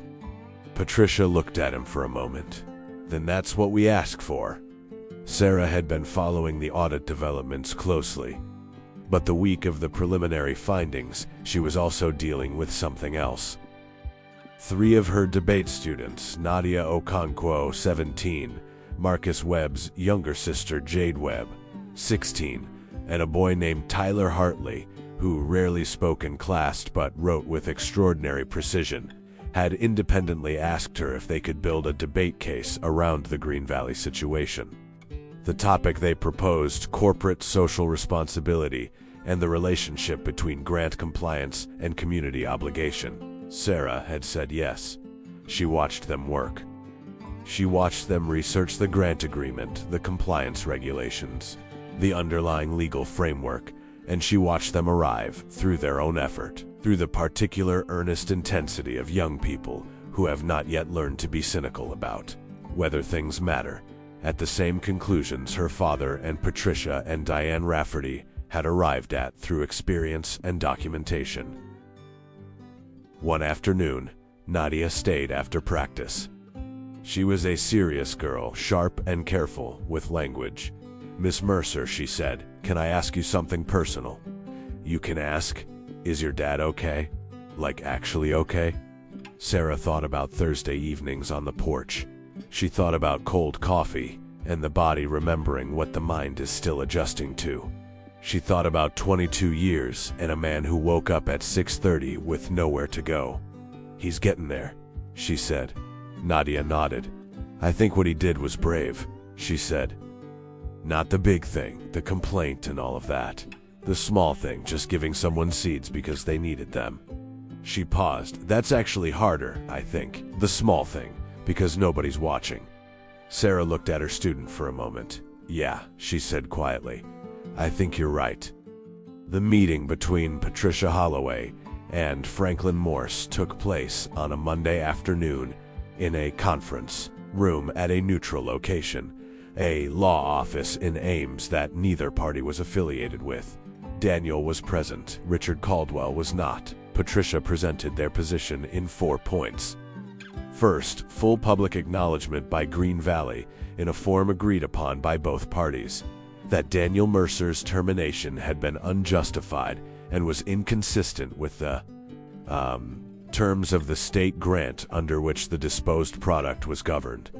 Patricia looked at him for a moment. Then that's what we ask for. Sarah had been following the audit developments closely. But the week of the preliminary findings, she was also dealing with something else. 3 of her debate students, Nadia Okonkwo, 17, Marcus Webb's younger sister Jade Webb, 16, and a boy named Tyler Hartley, who rarely spoke in class but wrote with extraordinary precision, had independently asked her if they could build a debate case around the Green Valley situation. The topic they proposed, corporate social responsibility and the relationship between grant compliance and community obligation. Sarah had said yes. She watched them work. She watched them research the grant agreement, the compliance regulations, the underlying legal framework, and she watched them arrive through their own effort, through the particular earnest intensity of young people who have not yet learned to be cynical about whether things matter, at the same conclusions her father and Patricia and Diane Rafferty had arrived at through experience and documentation. One afternoon, Nadia stayed after practice. She was a serious girl, sharp and careful with language. Miss Mercer, she said, can I ask you something personal? You can ask. Is your dad okay? Like actually okay? Sarah thought about Thursday evenings on the porch. She thought about cold coffee and the body remembering what the mind is still adjusting to. She thought about 22 years and a man who woke up at 6:30 with nowhere to go. He's getting there, she said. Nadia nodded. I think what he did was brave, she said. Not the big thing, the complaint and all of that. The small thing, just giving someone seeds because they needed them. She paused. That's actually harder, I think. The small thing, because nobody's watching. Sarah looked at her student for a moment. Yeah, she said quietly. I think you're right. The meeting between Patricia Holloway and Franklin Morse took place on a Monday afternoon in a conference room at a neutral location, a law office in Ames that neither party was affiliated with. Daniel was present, Richard Caldwell was not. Patricia presented their position in 4 points. First, full public acknowledgement by Green Valley, in a form agreed upon by both parties, that Daniel Mercer's termination had been unjustified and was inconsistent with the terms of the state grant under which the disposed product was governed.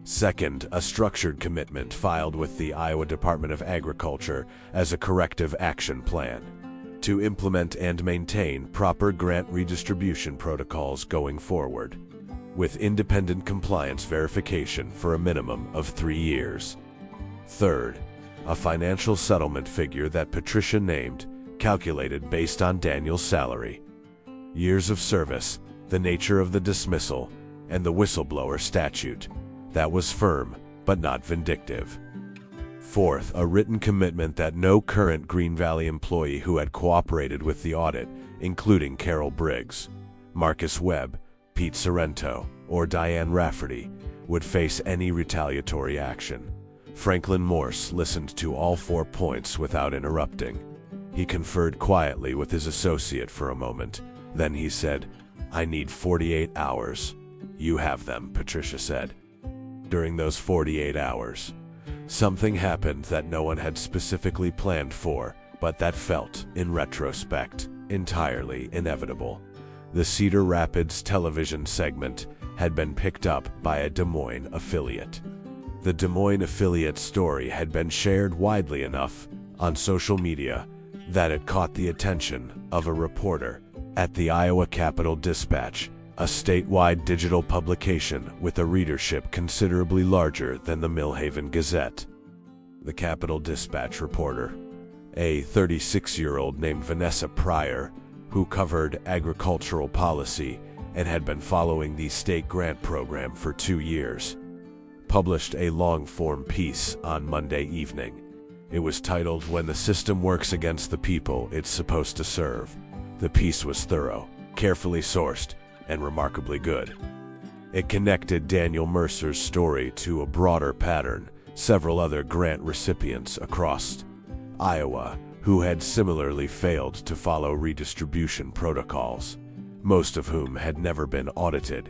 Second, a structured commitment filed with the Iowa Department of Agriculture as a corrective action plan to implement and maintain proper grant redistribution protocols going forward, with independent compliance verification for a minimum of 3 years. Third, a financial settlement figure that Patricia named, calculated based on Daniel's salary, years of service, the nature of the dismissal, and the whistleblower statute, that was firm but not vindictive. Fourth, a written commitment that no current Green Valley employee who had cooperated with the audit, including Carol Briggs, Marcus Webb, Pete Sorrento, or Diane Rafferty, would face any retaliatory action. Franklin Morse listened to all 4 points without interrupting. He conferred quietly with his associate for a moment. Then he said, I need 48 hours. You have them, Patricia said. During those 48 hours, something happened that no one had specifically planned for, but that felt, in retrospect, entirely inevitable. The Cedar Rapids television segment had been picked up by a Des Moines affiliate. The Des Moines affiliate story had been shared widely enough on social media that it caught the attention of a reporter at the Iowa Capitol Dispatch, a statewide digital publication with a readership considerably larger than the Millhaven Gazette. The Capital Dispatch reporter, a 36-year-old named Vanessa Pryor, who covered agricultural policy and had been following the state grant program for 2 years, published a long-form piece on Monday evening. It was titled, "When the System Works Against the People It's Supposed to Serve." The piece was thorough, carefully sourced, and remarkably good. It connected Daniel Mercer's story to a broader pattern, several other grant recipients across Iowa who had similarly failed to follow redistribution protocols, most of whom had never been audited,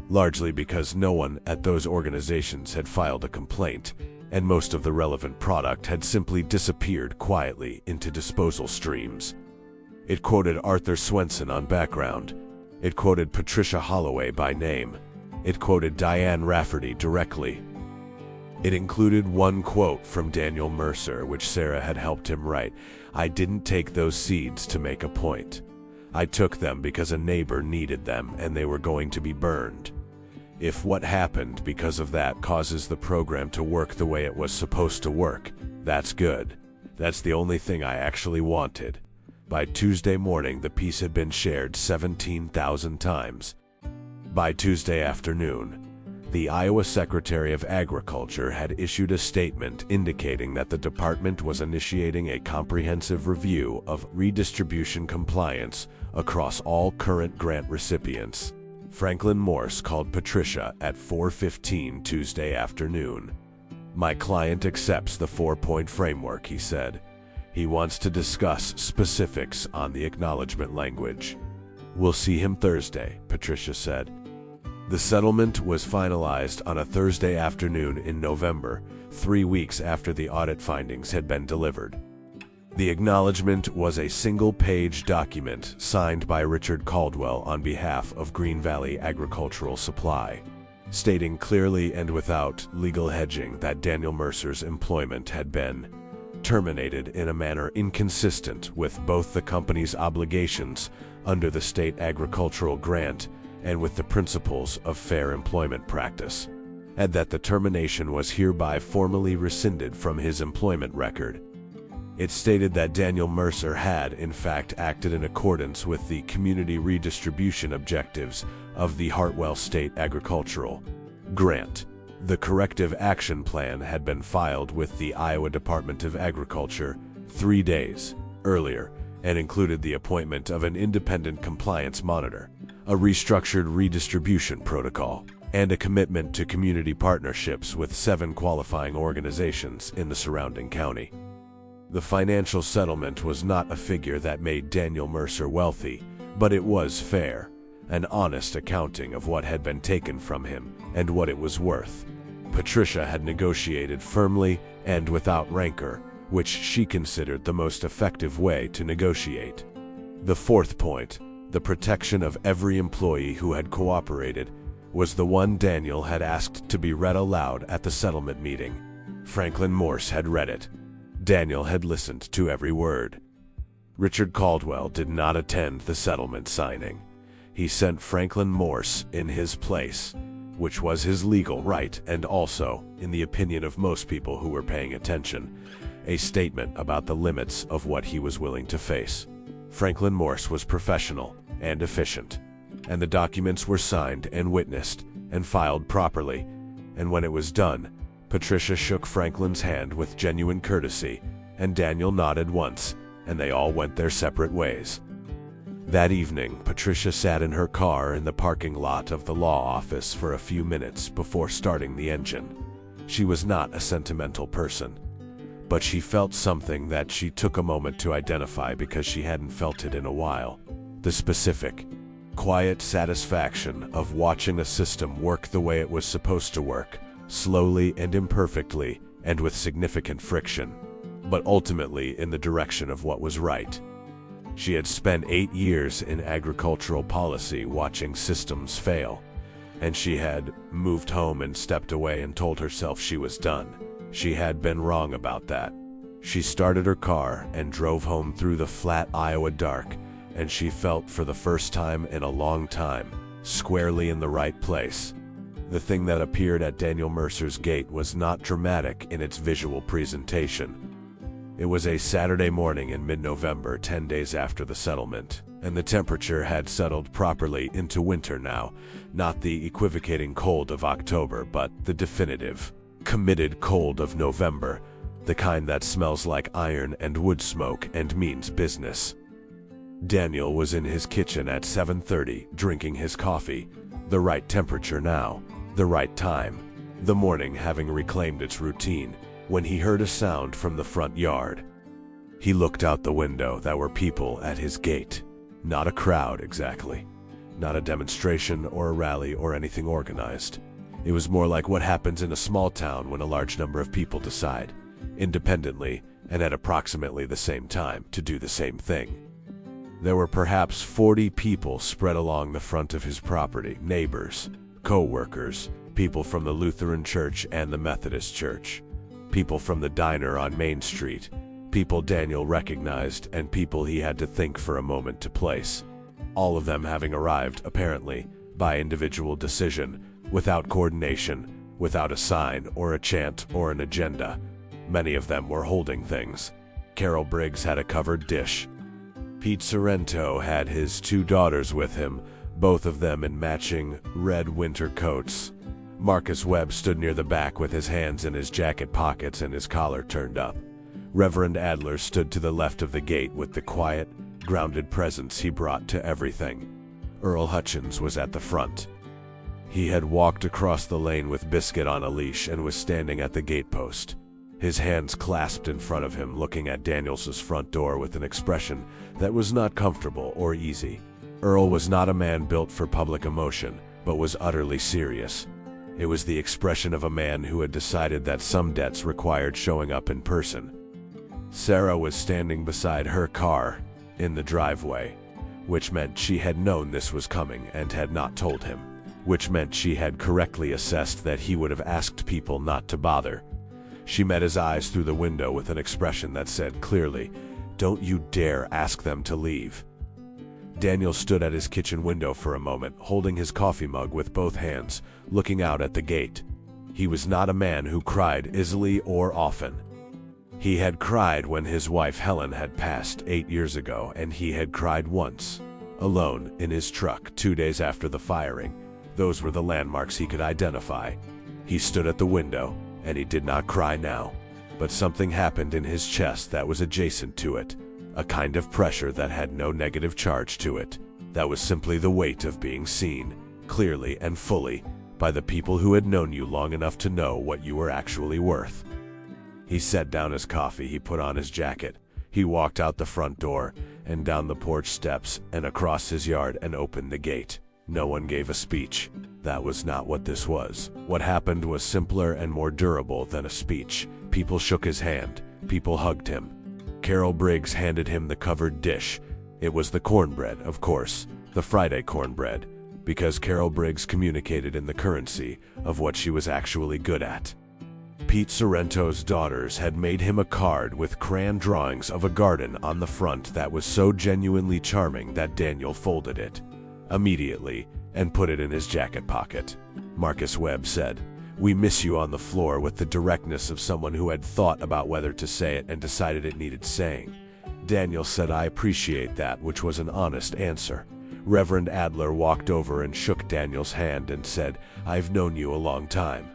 largely because no one at those organizations had filed a complaint, and most of the relevant product had simply disappeared quietly into disposal streams. It quoted Arthur Swenson on background. It quoted Patricia Holloway by name. It quoted Diane Rafferty directly. It included one quote from Daniel Mercer, which Sarah had helped him write. "I didn't take those seeds to make a point. I took them because a neighbor needed them and they were going to be burned. If what happened because of that causes the program to work the way it was supposed to work, that's good. That's the only thing I actually wanted." By Tuesday morning, the piece had been shared 17,000 times. By Tuesday afternoon, the Iowa Secretary of Agriculture had issued a statement indicating that the department was initiating a comprehensive review of redistribution compliance across all current grant recipients. Franklin Morse called Patricia at 4:15 Tuesday afternoon. "My client accepts the 4-point framework," he said. "He wants to discuss specifics on the acknowledgement language." "We'll see him Thursday," Patricia said. The settlement was finalized on a Thursday afternoon in November, 3 weeks after the audit findings had been delivered. The acknowledgement was a single-page document signed by Richard Caldwell on behalf of Green Valley Agricultural Supply, stating clearly and without legal hedging that Daniel Mercer's employment had been terminated in a manner inconsistent with both the company's obligations under the state agricultural grant and with the principles of fair employment practice, and that the termination was hereby formally rescinded from his employment record. It stated that Daniel Mercer had, in fact, acted in accordance with the community redistribution objectives of the Hartwell State Agricultural Grant. The corrective action plan had been filed with the Iowa Department of Agriculture 3 days earlier and included the appointment of an independent compliance monitor, a restructured redistribution protocol, and a commitment to community partnerships with 7 qualifying organizations in the surrounding county. The financial settlement was not a figure that made Daniel Mercer wealthy, but it was fair, an honest accounting of what had been taken from him and what it was worth. Patricia had negotiated firmly and without rancor, which she considered the most effective way to negotiate. The 4th point, the protection of every employee who had cooperated, was the one Daniel had asked to be read aloud at the settlement meeting. Franklin Morse had read it. Daniel had listened to every word. Richard Caldwell did not attend the settlement signing. He sent Franklin Morse in his place, which was his legal right and also, in the opinion of most people who were paying attention, a statement about the limits of what he was willing to face. Franklin Morse was professional and efficient, and the documents were signed and witnessed and filed properly, and when it was done, Patricia shook Franklin's hand with genuine courtesy, and Daniel nodded once, and they all went their separate ways. That evening, Patricia sat in her car in the parking lot of the law office for a few minutes before starting the engine. She was not a sentimental person, but she felt something that she took a moment to identify because she hadn't felt it in a while. The specific, quiet satisfaction of watching a system work the way it was supposed to work, slowly and imperfectly and with significant friction, but ultimately in the direction of what was right. She had spent 8 years in agricultural policy watching systems fail, and she had moved home and stepped away and told herself she was done. She had been wrong about that. She started her car and drove home through the flat Iowa dark, and she felt for the first time in a long time squarely in the right place. The thing that appeared at Daniel Mercer's gate was not dramatic in its visual presentation. It was a Saturday morning in mid-November, 10 days after the settlement, and the temperature had settled properly into winter now, not the equivocating cold of October, but the definitive, committed cold of November, the kind that smells like iron and wood smoke and means business. Daniel was in his kitchen at 7:30, drinking his coffee. The right temperature now, the right time, the morning having reclaimed its routine, when he heard a sound from the front yard. He looked out the window. There were people at his gate. Not a crowd exactly. Not a demonstration or a rally or anything organized. It was more like what happens in a small town when a large number of people decide, independently and at approximately the same time, to do the same thing. There were perhaps 40 people spread along the front of his property, neighbors, co-workers, people from the Lutheran Church and the Methodist Church, people from the diner on Main Street, people Daniel recognized and people he had to think for a moment to place. All of them having arrived, apparently, by individual decision, without coordination, without a sign or a chant or an agenda. Many of them were holding things. Carol Briggs had a covered dish. Pete Sorrento had his 2 daughters with him, both of them in matching red winter coats. Marcus Webb stood near the back with his hands in his jacket pockets and his collar turned up. Reverend Adler stood to the left of the gate with the quiet, grounded presence he brought to everything. Earl Hutchins was at the front. He had walked across the lane with Biscuit on a leash and was standing at the gatepost, his hands clasped in front of him, looking at Daniels' front door with an expression that was not comfortable or easy. Earl was not a man built for public emotion, but was utterly serious. It was the expression of a man who had decided that some debts required showing up in person. Sarah was standing beside her car in the driveway, which meant she had known this was coming and had not told him, which meant she had correctly assessed that he would have asked people not to bother. She met his eyes through the window with an expression that said clearly, "Don't you dare ask them to leave." Daniel stood at his kitchen window for a moment, holding his coffee mug with both hands, looking out at the gate. He was not a man who cried easily or often. He had cried when his wife Helen had passed 8 years ago, and he had cried once, alone, in his truck 2 days after the firing. Those were the landmarks he could identify. He stood at the window, and he did not cry now, but something happened in his chest that was adjacent to it, a kind of pressure that had no negative charge to it, that was simply the weight of being seen, clearly and fully, by the people who had known you long enough to know what you were actually worth. He set down his coffee, he put on his jacket, he walked out the front door, and down the porch steps, and across his yard, and opened the gate. No one gave a speech. That was not what this was. What happened was simpler and more durable than a speech. People shook his hand. People hugged him. Carol Briggs handed him the covered dish. It was the cornbread, of course, the Friday cornbread, because Carol Briggs communicated in the currency of what she was actually good at. Pete Sorrento's daughters had made him a card with crayon drawings of a garden on the front that was so genuinely charming that Daniel folded it immediately and put it in his jacket pocket. Marcus Webb said, "We miss you," on the floor with the directness of someone who had thought about whether to say it and decided it needed saying. Daniel said, "I appreciate that," which was an honest answer. Reverend Adler walked over and shook Daniel's hand and said, "I've known you a long time.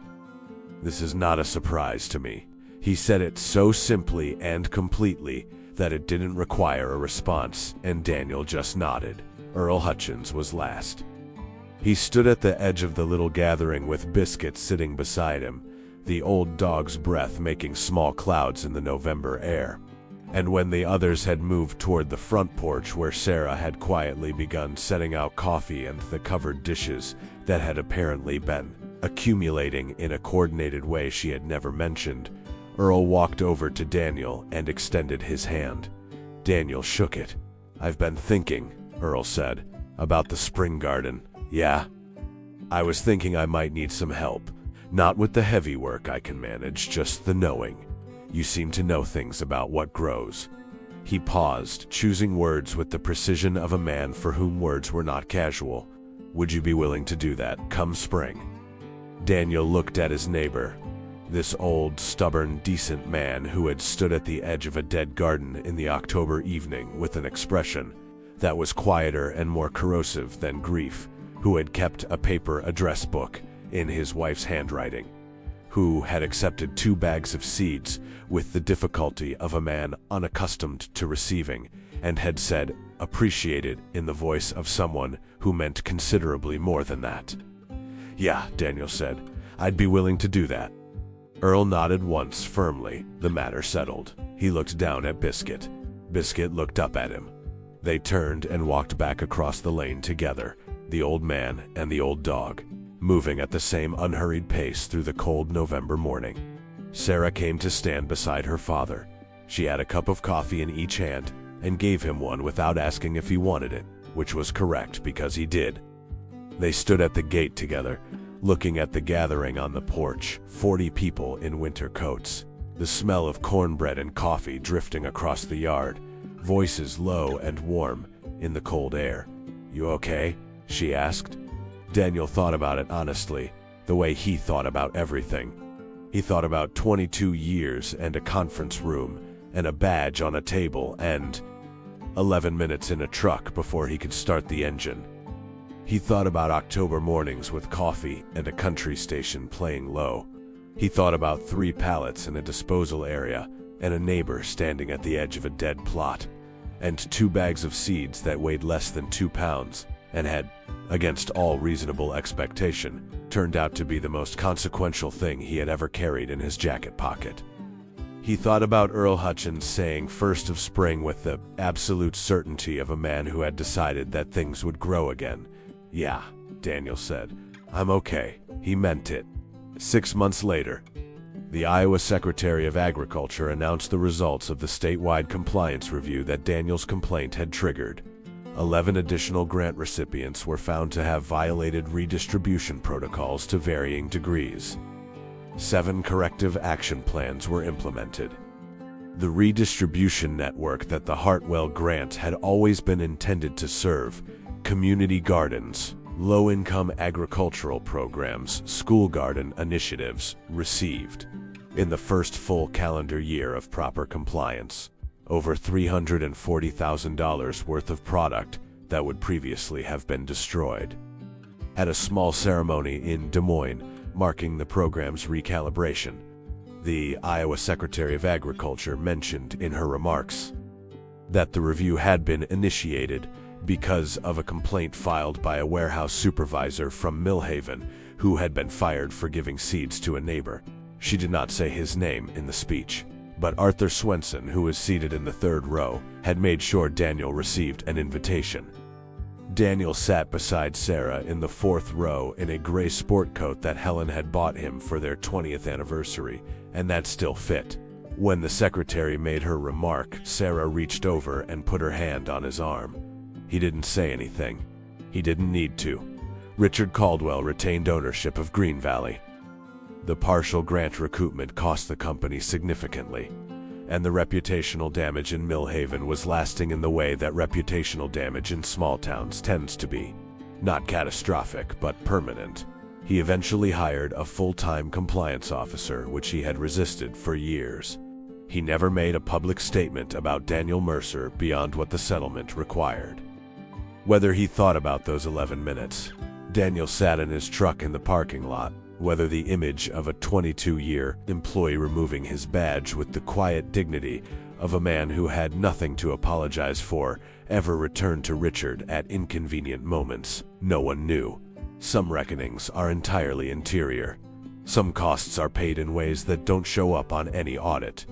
This is not a surprise to me." He said it so simply and completely that it didn't require a response, and Daniel just nodded. Earl Hutchins was last. He stood at the edge of the little gathering with Biscuit sitting beside him, the old dog's breath making small clouds in the November air. And when the others had moved toward the front porch where Sarah had quietly begun setting out coffee and the covered dishes that had apparently been accumulating in a coordinated way she had never mentioned, Earl walked over to Daniel and extended his hand. Daniel shook it. "I've been thinking," Earl said, "about the spring garden." "Yeah? I was thinking I might need some help. Not with the heavy work I can manage, just the knowing. You seem to know things about what grows." He paused, choosing words with the precision of a man for whom words were not casual. Would you be willing to do that come spring? Daniel looked at his neighbor, this old, stubborn, decent man who had stood at the edge of a dead garden in the October evening with an expression that was quieter and more corrosive than grief, who had kept a paper address book in his wife's handwriting, who had accepted 2 bags of seeds with the difficulty of a man unaccustomed to receiving, and had said, appreciated, in the voice of someone who meant considerably more than that. Yeah, Daniel said, I'd be willing to do that. Earl nodded once firmly, the matter settled. He looked down at Biscuit. Biscuit looked up at him. They turned and walked back across the lane together, the old man and the old dog, moving at the same unhurried pace through the cold November morning. Sarah came to stand beside her father. She had a cup of coffee in each hand and gave him one without asking if he wanted it, which was correct because he did. They stood at the gate together, looking at the gathering on the porch, 40 people in winter coats, the smell of cornbread and coffee drifting across the yard, voices low and warm in the cold air. You okay? She asked. Daniel thought about it honestly, the way he thought about everything. He thought about 22 years and a conference room and a badge on a table and 11 minutes in a truck before he could start the engine. He thought about October mornings with coffee and a country station playing low. He thought about 3 pallets in a disposal area and a neighbor standing at the edge of a dead plot, and 2 bags of seeds that weighed less than 2 pounds and had, against all reasonable expectation, turned out to be the most consequential thing he had ever carried in his jacket pocket. He thought about Earl Hutchins saying first of spring with the absolute certainty of a man who had decided that things would grow again. Yeah, Daniel said. I'm okay. He meant it. 6 months later, the Iowa Secretary of Agriculture announced the results of the statewide compliance review that Daniel's complaint had triggered. 11 additional grant recipients were found to have violated redistribution protocols to varying degrees. 7 corrective action plans were implemented. The redistribution network that the Hartwell grant had always been intended to serve, community gardens, low-income agricultural programs, school garden initiatives, received, in the first full calendar year of proper compliance, over $340,000 worth of product that would previously have been destroyed. At a small ceremony in Des Moines marking the program's recalibration, the Iowa Secretary of Agriculture mentioned in her remarks that the review had been initiated because of a complaint filed by a warehouse supervisor from Millhaven who had been fired for giving seeds to a neighbor. She did not say his name in the speech, but Arthur Swenson, who was seated in the 3rd row, had made sure Daniel received an invitation. Daniel sat beside Sarah in the 4th row in a gray sport coat that Helen had bought him for their 20th anniversary, and that still fit. When the secretary made her remark, Sarah reached over and put her hand on his arm. He didn't say anything. He didn't need to. Richard Caldwell retained ownership of Green Valley. The partial grant recoupment cost the company significantly, and the reputational damage in Millhaven was lasting in the way that reputational damage in small towns tends to be. Not catastrophic, but permanent. He eventually hired a full-time compliance officer, which he had resisted for years. He never made a public statement about Daniel Mercer beyond what the settlement required. Whether he thought about those 11 minutes, Daniel sat in his truck in the parking lot, whether the image of a 22-year employee removing his badge with the quiet dignity of a man who had nothing to apologize for ever returned to Richard at inconvenient moments, no one knew. Some reckonings are entirely interior. Some costs are paid in ways that don't show up on any audit.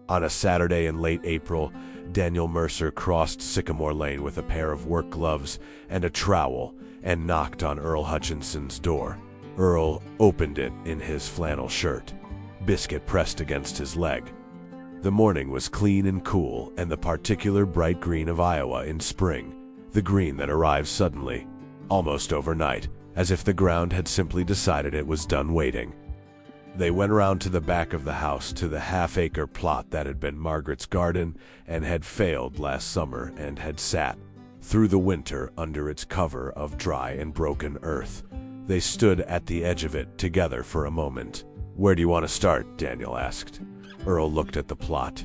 On a Saturday in late April, Daniel Mercer crossed Sycamore Lane with a pair of work gloves and a trowel and knocked on Earl Hutchinson's door. Earl opened it in his flannel shirt. Biscuit pressed against his leg. The morning was clean and cool, and the particular bright green of Iowa in spring, the green that arrives suddenly, almost overnight, as if the ground had simply decided it was done waiting. They went around to the back of the house to the half-acre plot that had been Margaret's garden and had failed last summer and had sat through the winter under its cover of dry and broken earth. They stood at the edge of it together for a moment. "Where do you want to start?" Daniel asked. Earl looked at the plot.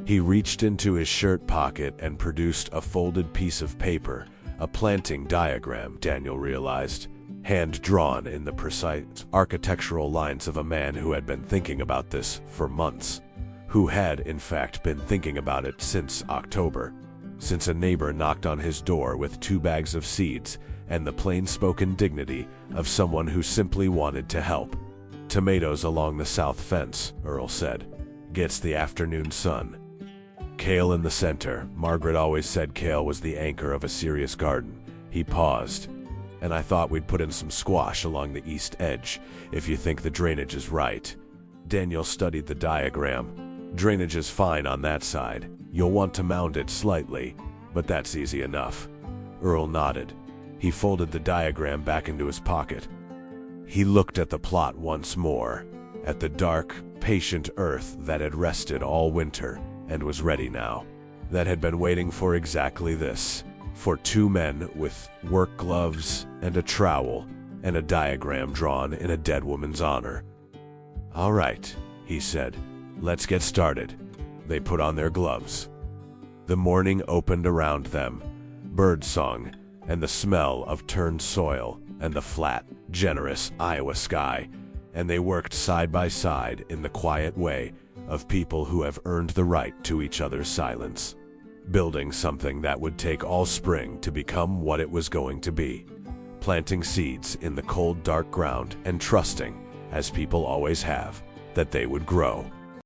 He reached into his shirt pocket and produced a folded piece of paper, a planting diagram, Daniel realized, hand-drawn in the precise architectural lines of a man who had been thinking about this for months, who had, in fact, been thinking about it since October, since a neighbor knocked on his door with 2 bags of seeds and the plain-spoken dignity of someone who simply wanted to help. "Tomatoes along the south fence," Earl said. "Gets the afternoon sun. Kale in the center. Margaret always said kale was the anchor of a serious garden." He paused. "And I thought we'd put in some squash along the east edge, if you think the drainage is right." Daniel studied the diagram. "Drainage is fine on that side. You'll want to mound it slightly, but that's easy enough." Earl nodded. He folded the diagram back into his pocket. He looked at the plot once more, at the dark, patient earth that had rested all winter and was ready now, that had been waiting for exactly this, for 2 men with work gloves and a trowel and a diagram drawn in a dead woman's honor. "All right," he said, "let's get started." They put on their gloves. The morning opened around them, birdsong and the smell of turned soil and the flat, generous Iowa sky, and they worked side by side in the quiet way of people who have earned the right to each other's silence, building something that would take all spring to become what it was going to be, planting seeds in the cold, dark ground and trusting, as people always have, that they would grow.